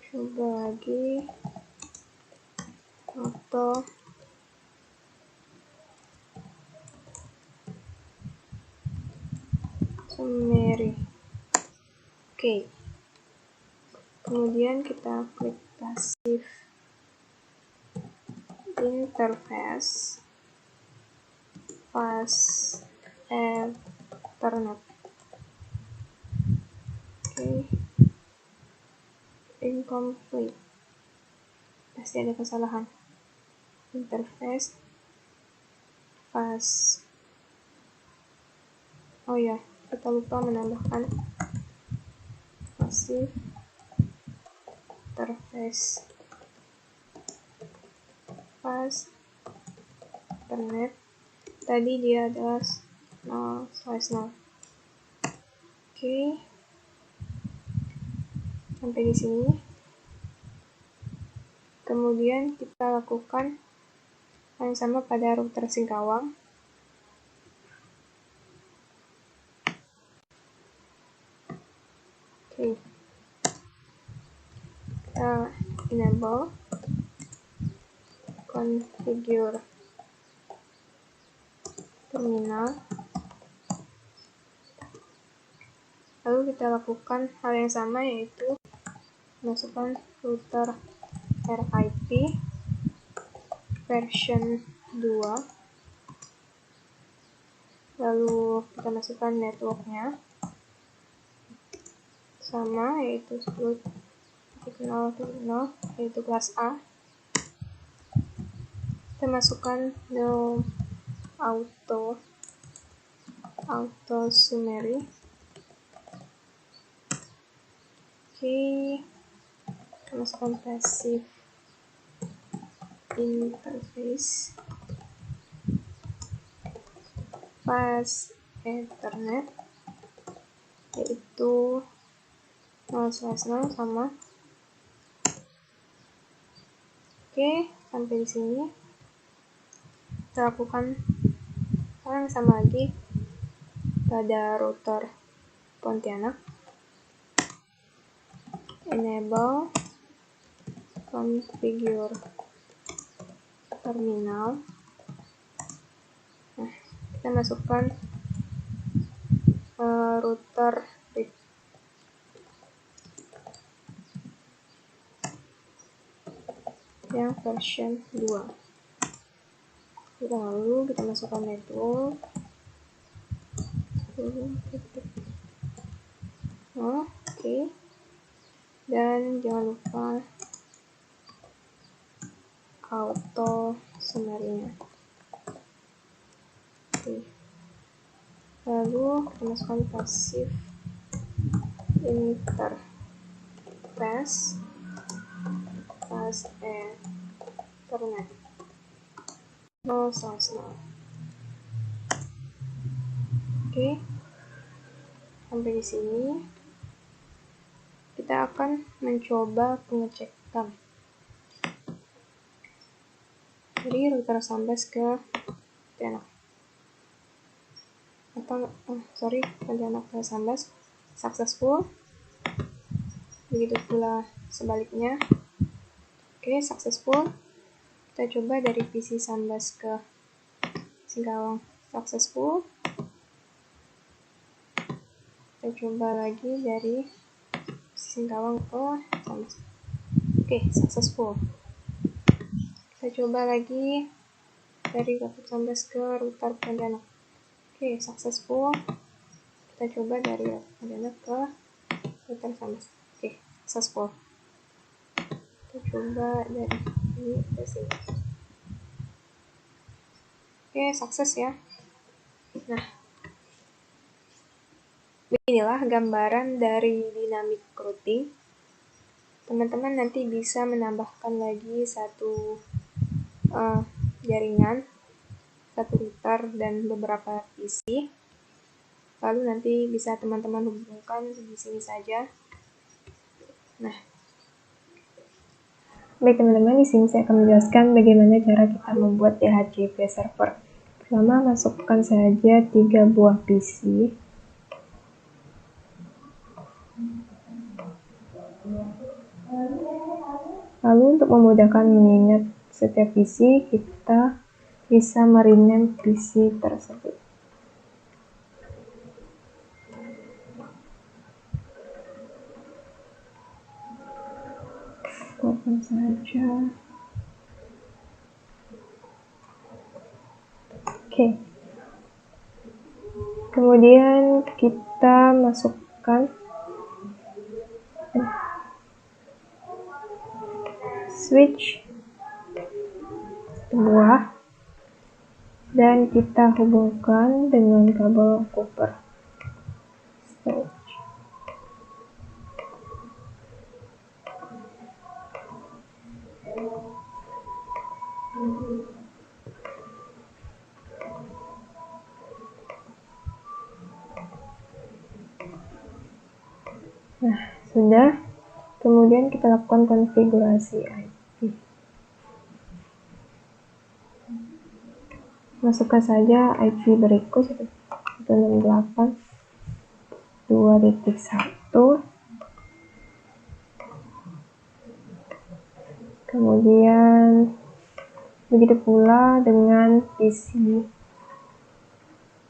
Coba lagi. Auto summary. Oke. Kemudian kita klik passive interface fast Ethernet. Oke. Incomplete. Pasti ada kesalahan. Interface fast. Oh ya, kita lupa menambahkan passive interface fast Ethernet. Tadi dia adalah 0/0. Oke. Sampai di sini. Kemudian kita lakukan hal yang sama pada router Singkawang. Oke. Kita enable configure terminal. Lalu kita lakukan hal yang sama, yaitu masukkan router RIP version 2. Lalu kita masukkan networknya sama, yaitu 10.0.0, yaitu kelas A. Kita masukkan no auto summary. Oke. Kita masukkan passive interface fast Ethernet, yaitu 0/0 sama. Oke, sampai di sini. Kita lakukan hal yang sama lagi pada router Pontianak. Enable configure terminal. Nah, kita masukkan router RIP. Yang version 2. Lalu kita masukkan network. Oke. Dan jangan lupa auto summary-nya. Oke. Lalu kita masukkan passive interface fast Ethernet 0/0. Oke. Sampai di sini. Kita akan mencoba pengecekan dari router Sambas ke Pontianak. Pontianak ke Sambas successful. Begitu pula sebaliknya. Oke, successful. Kita coba dari PC Sambas ke Singkawang successful. Kita coba lagi dari Singkawang ke Sambas. Oke, successful. Kita coba lagi dari router Sambas ke router Pontianak. Oke, successful. Kita coba dari router Pontianak ke router Sambas. Oke, successful. Kita coba dari ini ke sini. Oke, sukses ya. Nah, beginilah gambaran dari dynamic routing. Teman-teman nanti bisa menambahkan lagi satu jaringan, satu router, dan beberapa PC. Lalu nanti bisa teman-teman hubungkan di sini saja. Nah, baik teman-teman, di sini saya akan menjelaskan bagaimana cara kita membuat DHCP server. Pertama, masukkan saja 3 buah PC. Lalu untuk memudahkan mengingat setiap PC, kita bisa merename PC tersebut. Open saja. Oke. Kemudian kita masukkan switch buah dan kita hubungkan dengan kabel copper. Nah, sudah. Kemudian kita lakukan konfigurasi IP. Masukkan saja IP berikut 168.2.1. Kemudian begitu pula dengan PC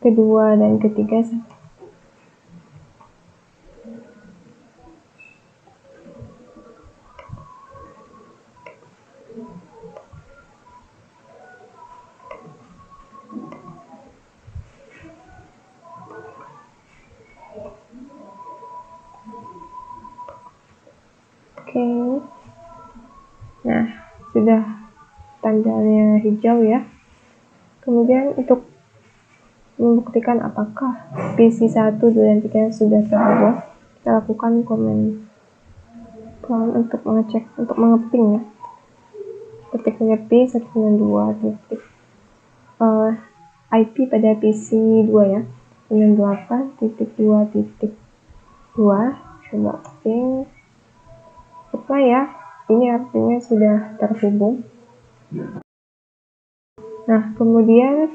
kedua dan ketiga. Oke. Nah, sudah tandanya hijau ya. Kemudian untuk membuktikan apakah PC 1, 2, dan 3 sudah terhubung, kita lakukan command untuk mengecek, untuk mengeting ya. Ketik saja P192 titik IP pada PC 2 ya, 98.2.2. Coba ping apply ya. Ini artinya sudah terhubung. Nah, kemudian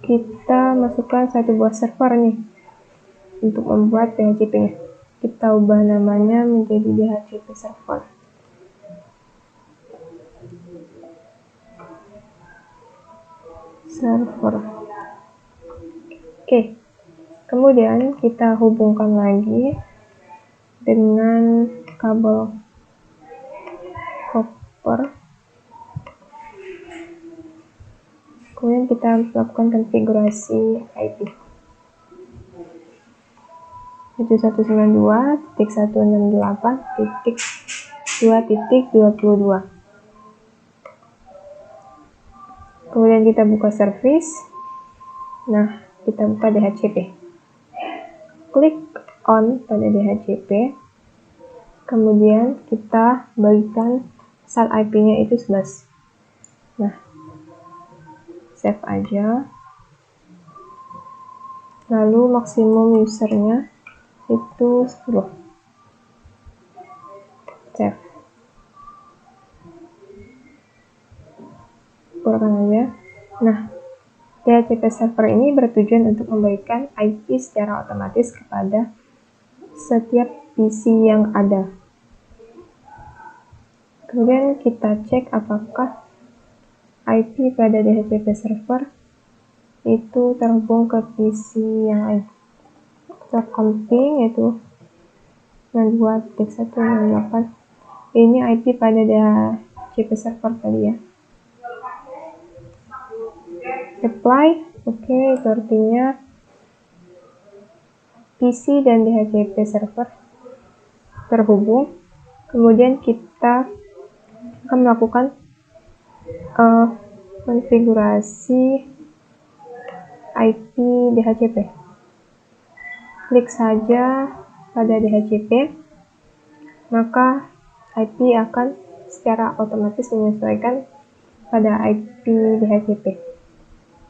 kita masukkan satu buah server nih untuk membuat DHCP-nya. Kita ubah namanya menjadi DHCP server. Oke. Kemudian kita hubungkan lagi dengan kabel copper. Kemudian kita lakukan konfigurasi IP 192.168.2.22. Kemudian kita buka service. Nah, kita buka DHCP. Klik on pada DHCP. Kemudian kita bagikan sal IP-nya itu 11. Nah, save aja. Lalu maksimum usernya itu 10. Save. Kurangkan aja. Nah, DHCP server ini bertujuan untuk membagikan IP secara otomatis kepada setiap PC yang ada. Kemudian kita cek apakah IP pada DHCP server itu terhubung ke PC yang lain. Kita comping yaitu 92.168. Ini IP pada DHCP server tadi ya. Apply, oke, itu artinya PC dan DHCP server terhubung. Kemudian kita akan melakukan konfigurasi IP DHCP. Klik saja pada DHCP, maka IP akan secara otomatis menyesuaikan pada IP DHCP.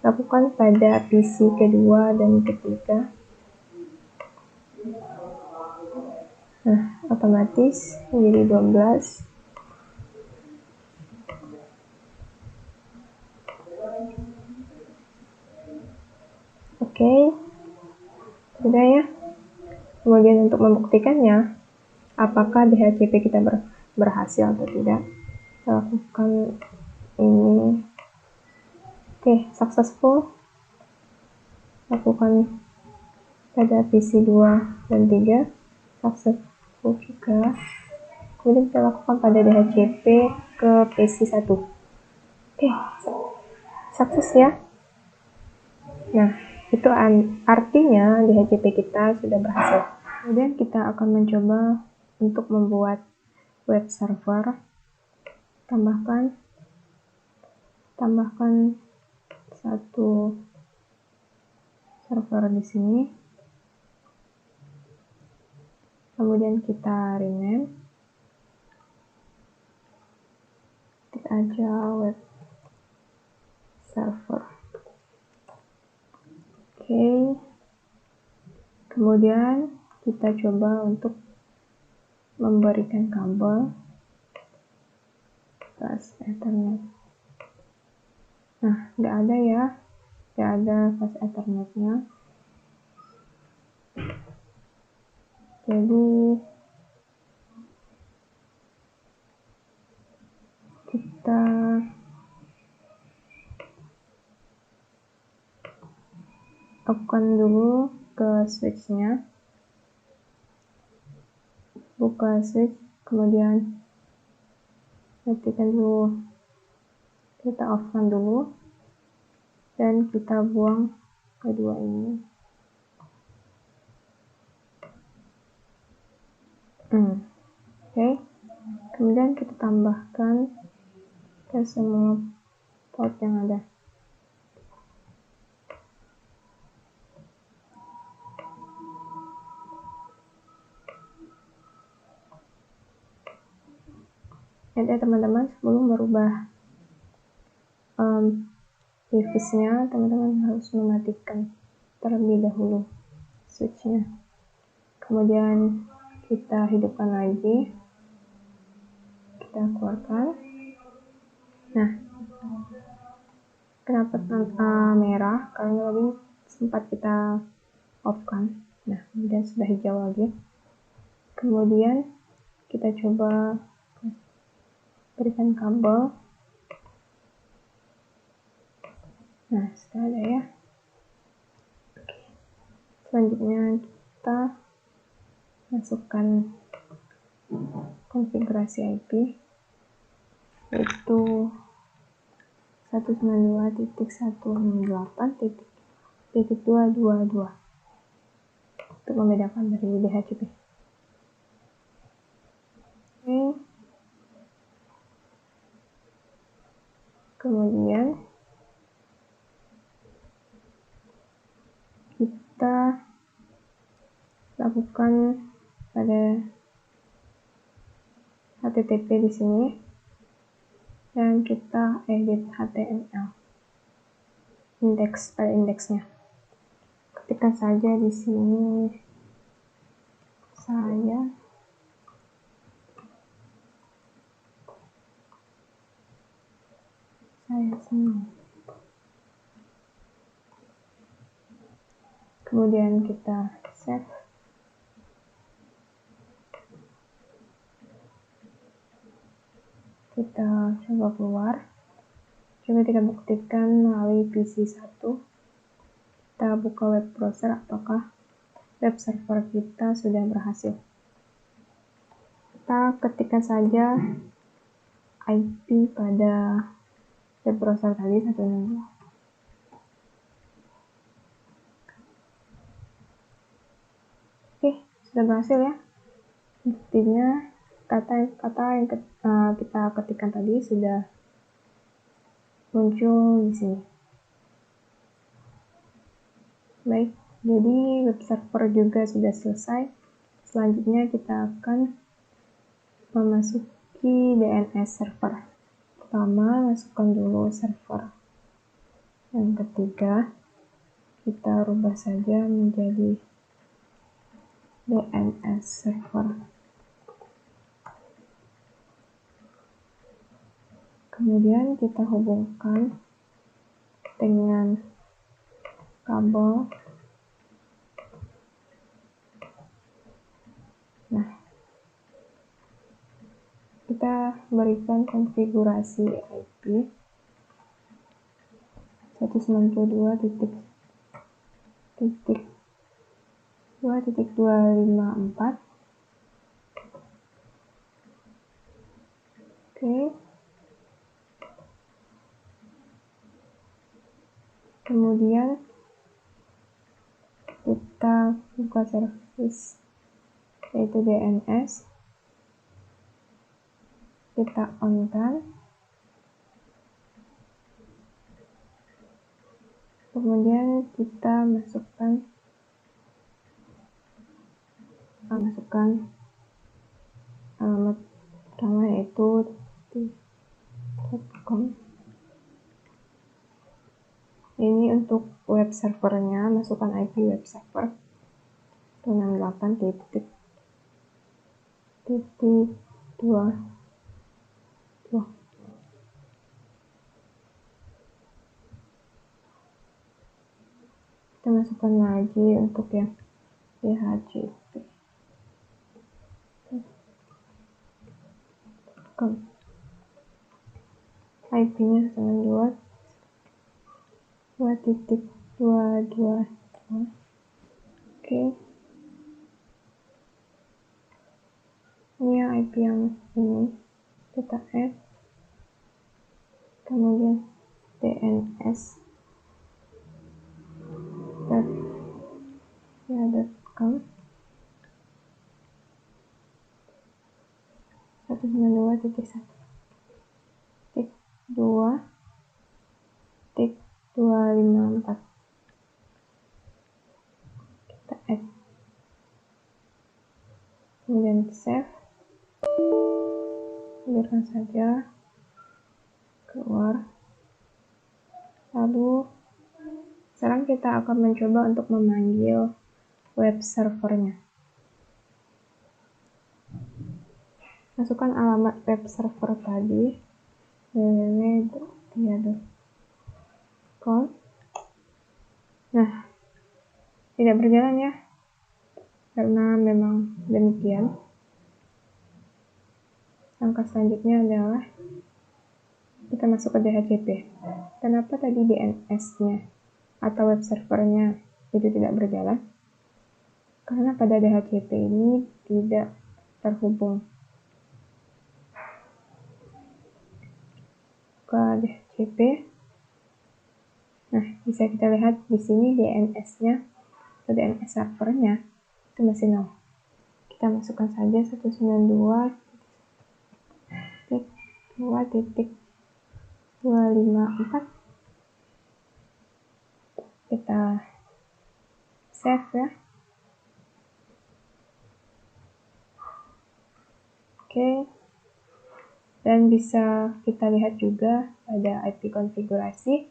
Lakukan pada PC kedua dan ketiga. Nah, otomatis menjadi 12. Oke, sudah ya. Kemudian untuk membuktikannya, apakah DHCP kita berhasil atau tidak, kita lakukan ini. Oke, successful. Lakukan pada PC 2 dan 3, successful juga. Kemudian kita lakukan pada DHCP ke PC 1. Oke, sukses ya. Nah, itu artinya DHCP kita sudah berhasil. Kemudian kita akan mencoba untuk membuat web server. Tambahkan satu server di sini. Kemudian kita rename. Ketik aja web server. Oke. Kemudian kita coba untuk memberikan kabel fast Ethernet. Nah, nggak ada ya, nggak ada fast Ethernetnya. Jadi kita lakukan dulu ke switch-nya, buka switch, kemudian matikan dulu, kita off-kan dulu, dan kita buang kedua ini. Oke. Kemudian kita tambahkan ke semua port yang ada. Lihat ya teman-teman, sebelum merubah device-nya, teman-teman harus mematikan terlebih dahulu switch-nya. Kemudian kita hidupkan lagi, kita keluarkan. Nah, kenapa merah? Karena tadi sempat kita off-kan. Nah, kemudian sudah hijau lagi. Kemudian kita coba berikan kabel. Nah, sudah ada ya. Oke. Selanjutnya kita masukkan konfigurasi IP, yaitu 192.168.222 untuk membedakan dari DHCP. Oke. Kemudian kita lakukan pada HTTP di sini dan kita edit HTML pada indeksnya. Ketikkan saja di sini saya senang. Kemudian kita save. Kita coba keluar. Coba kita buktikan melalui PC 1. Kita buka web browser, apakah web server kita sudah berhasil. Kita ketikkan saja IP pada web browser tadi 162. Oke, sudah berhasil ya. Buktinya kata yang kita ketikkan tadi sudah muncul di sini. Baik, jadi web server juga sudah selesai. Selanjutnya kita akan memasuki DNS server. Pertama, masukkan dulu server. Yang ketiga, kita rubah saja menjadi DNS server. Kemudian kita hubungkan dengan kabel kita berikan konfigurasi IP 192.2.254. Oke. Kemudian kita buka service yaitu DNS, kita on kan, kemudian kita masukkan alamat pertama yaitu .com. Ini untuk web servernya, masukkan IP web server 168.2.2. Kita masukkan lagi untuk yang DHCP. IP-nya 192.2.2. Oke. Ini yang IP yang ini. Kita add. Kemudian DNS .com 192.1.2.254. Kita add, kemudian save, biarkan saja keluar. Lalu sekarang kita akan mencoba untuk memanggil web servernya. Masukkan alamat web server tadi, www.dia.com. Nah, tidak berjalan ya, karena memang demikian. Langkah selanjutnya adalah kita masuk ke DHCP. Kenapa tadi DNS-nya atau web servernya itu tidak berjalan? Karena pada DHCP ini tidak terhubung ke DHCP. Nah, bisa kita lihat di sini DNS-nya atau DNS servernya itu masih 0. Kita masukkan saja 192.2.254. Kita save ya. Oke. Dan bisa kita lihat juga ada IP konfigurasi.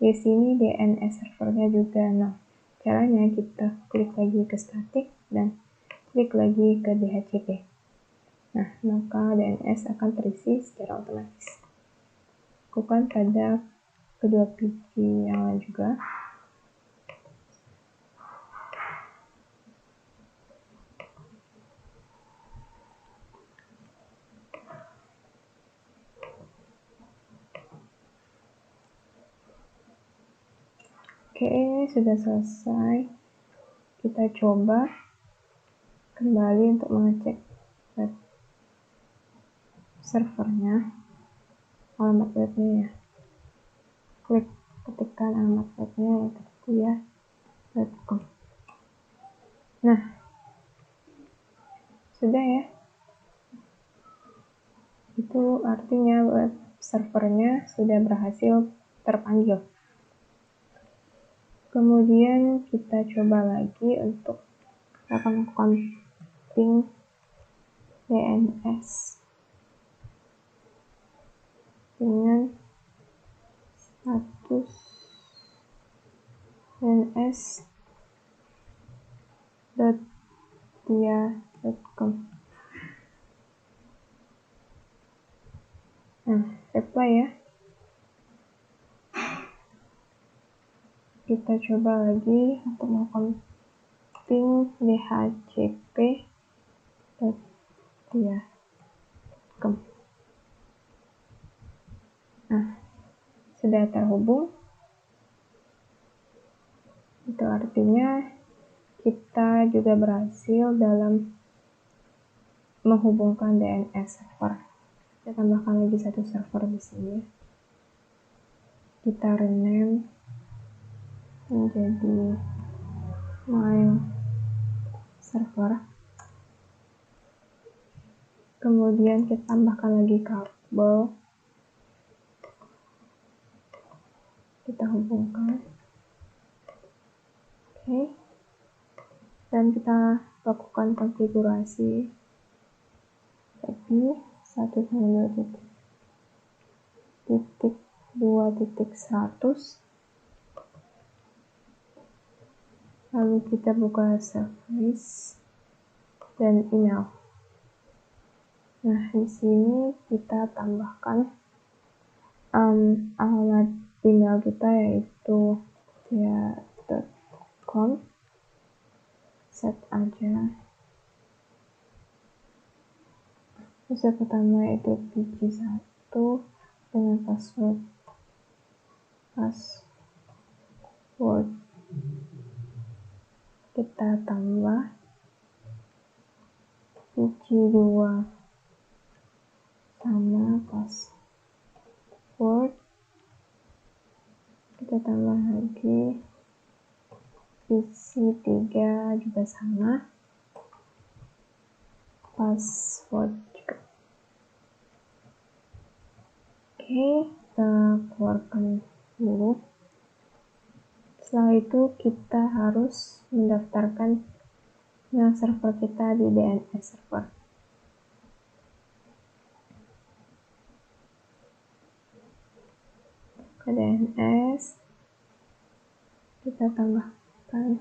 Di sini DNS servernya juga 0. Caranya kita klik lagi ke static dan klik lagi ke DHCP. Nah, maka DNS akan terisi secara otomatis. Lakukan pada kedua PC yang lain juga. Oke, ini sudah selesai. Kita coba kembali untuk mengecek web servernya, alamat webnya ya. Ketikkan alamat webnya yaitu dia.com. Nah, sudah ya. Itu artinya web servernya sudah berhasil terpanggil. Kemudian kita coba lagi untuk melakukan ping DNS dengan status dns.dia.com. Nah, reply ya. Kita coba lagi untuk melakukan ping DHCP.dia. Nah, sudah terhubung. Itu artinya kita juga berhasil dalam menghubungkan DNS server. Kita tambahkan lagi satu server di sini. Kita rename menjadi mail server. Kemudian kita tambahkan lagi kabel. Kita hubungkan. Oke. Dan kita lakukan konfigurasi IP 192.2.100. Lalu kita buka service dan email. Nah, di sini kita tambahkan alamat email kita, yaitu dia.com. Set aja. User pertama itu pg1 dengan password kita tambah pg2 sama password, kita tambah lagi pc3 juga sama password juga. Oke, kita keluarkan dulu. Setelah itu kita harus mendaftarkan email server kita di DNS server. Ke DNS kita tambahkan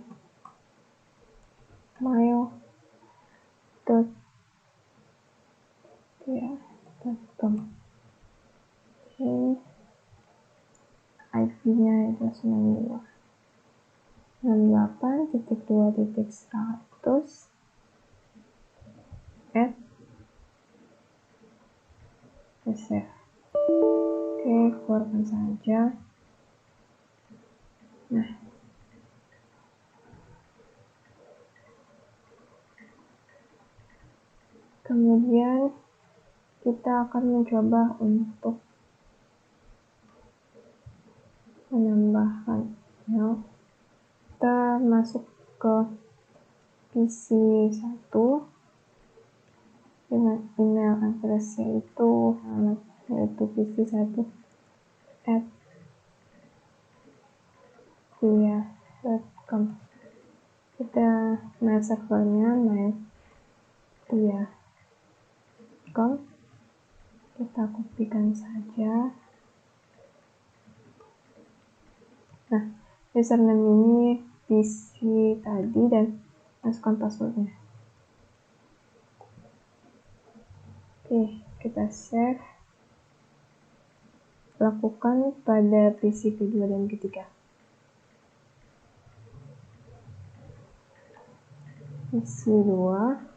mail.com. IP-nya itu 98.2.100 save. Oke, keluarkan saja. Nah, kemudian kita akan mencoba untuk menambahkan email. Kita masuk ke PC1 dengan email address yaitu pc1@dia.com. Kita mail servernya mail.dia.com. Kita kopikan saja. Nah, username ini PC tadi dan masukkan passwordnya. Oke, kita save. Lakukan pada PC kedua dan ketiga. PC 2.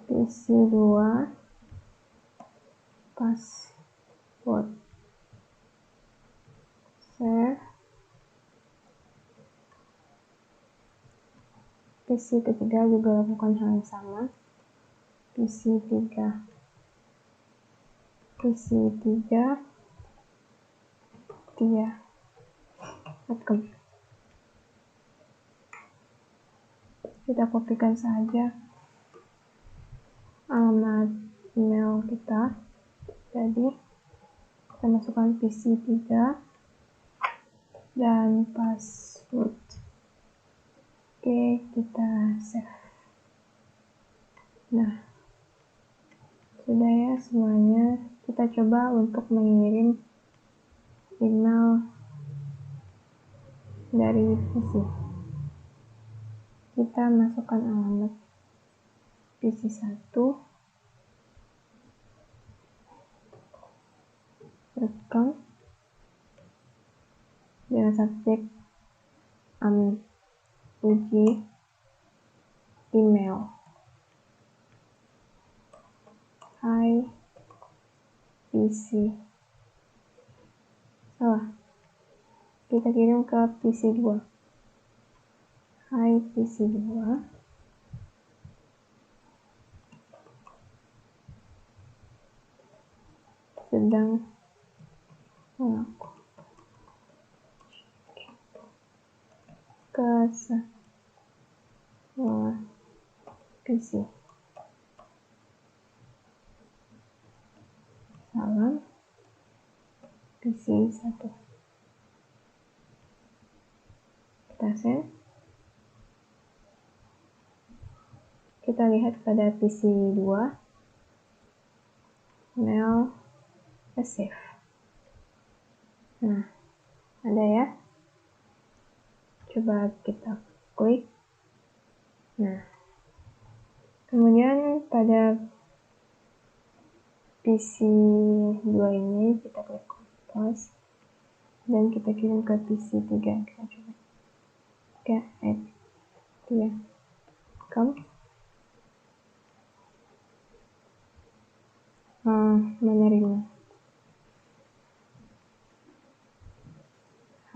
PC2 password save. PC ketiga juga lakukan hal yang sama. PC3 dia.com. Kita kopikan saja alamat email kita. Jadi kita masukkan PC3 dan password. Oke, kita save. Nah, sudah ya semuanya. Kita coba untuk mengirim email dari PC. Kita masukkan alamat PC1 welcome dengan subjek uji email. Hi PC. Salah. Kita kirim ke PC2. Hi PC2. Sedang melakukan kesalahan PC. Salam PC1. Kita send. Kita lihat pada PC2. Mail receive. Nah, ada ya. Coba kita klik. Nah, kemudian pada PC2 ini kita klik close dan kita kirim ke PC3. Kita coba 3 come menerima.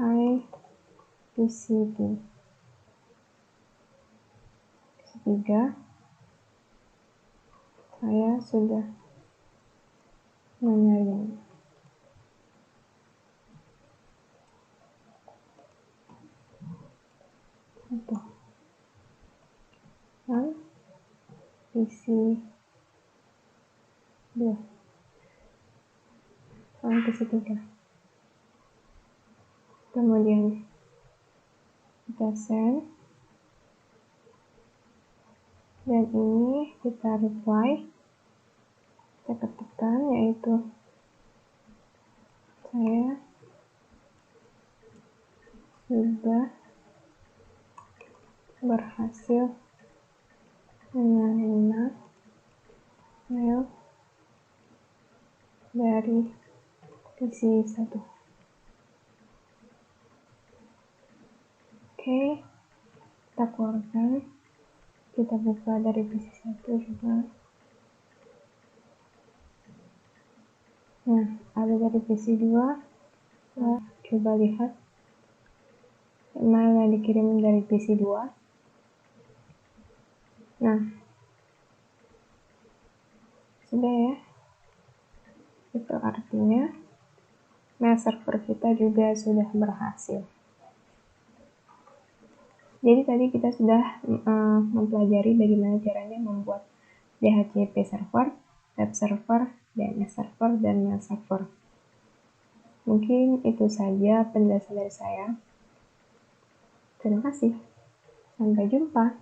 Hai PC3. Saya sudah menerima. Satu. Dan PC2. PC3. Kemudian kita send. Dan ini kita reply. Kita ketikkan yaitu saya sudah berhasil menerima mail dari PC1. Oke, kita keluarkan. Kita buka dari PC1 juga. Nah, ada dari PC2. Nah, coba lihat email yang dikirim dari PC2. Nah, sudah ya. Itu artinya mail server kita juga sudah berhasil. Jadi tadi kita sudah mempelajari bagaimana caranya membuat DHCP server, web server, DNS server, dan mail server. Mungkin itu saja penjelasan dari saya. Terima kasih. Sampai jumpa.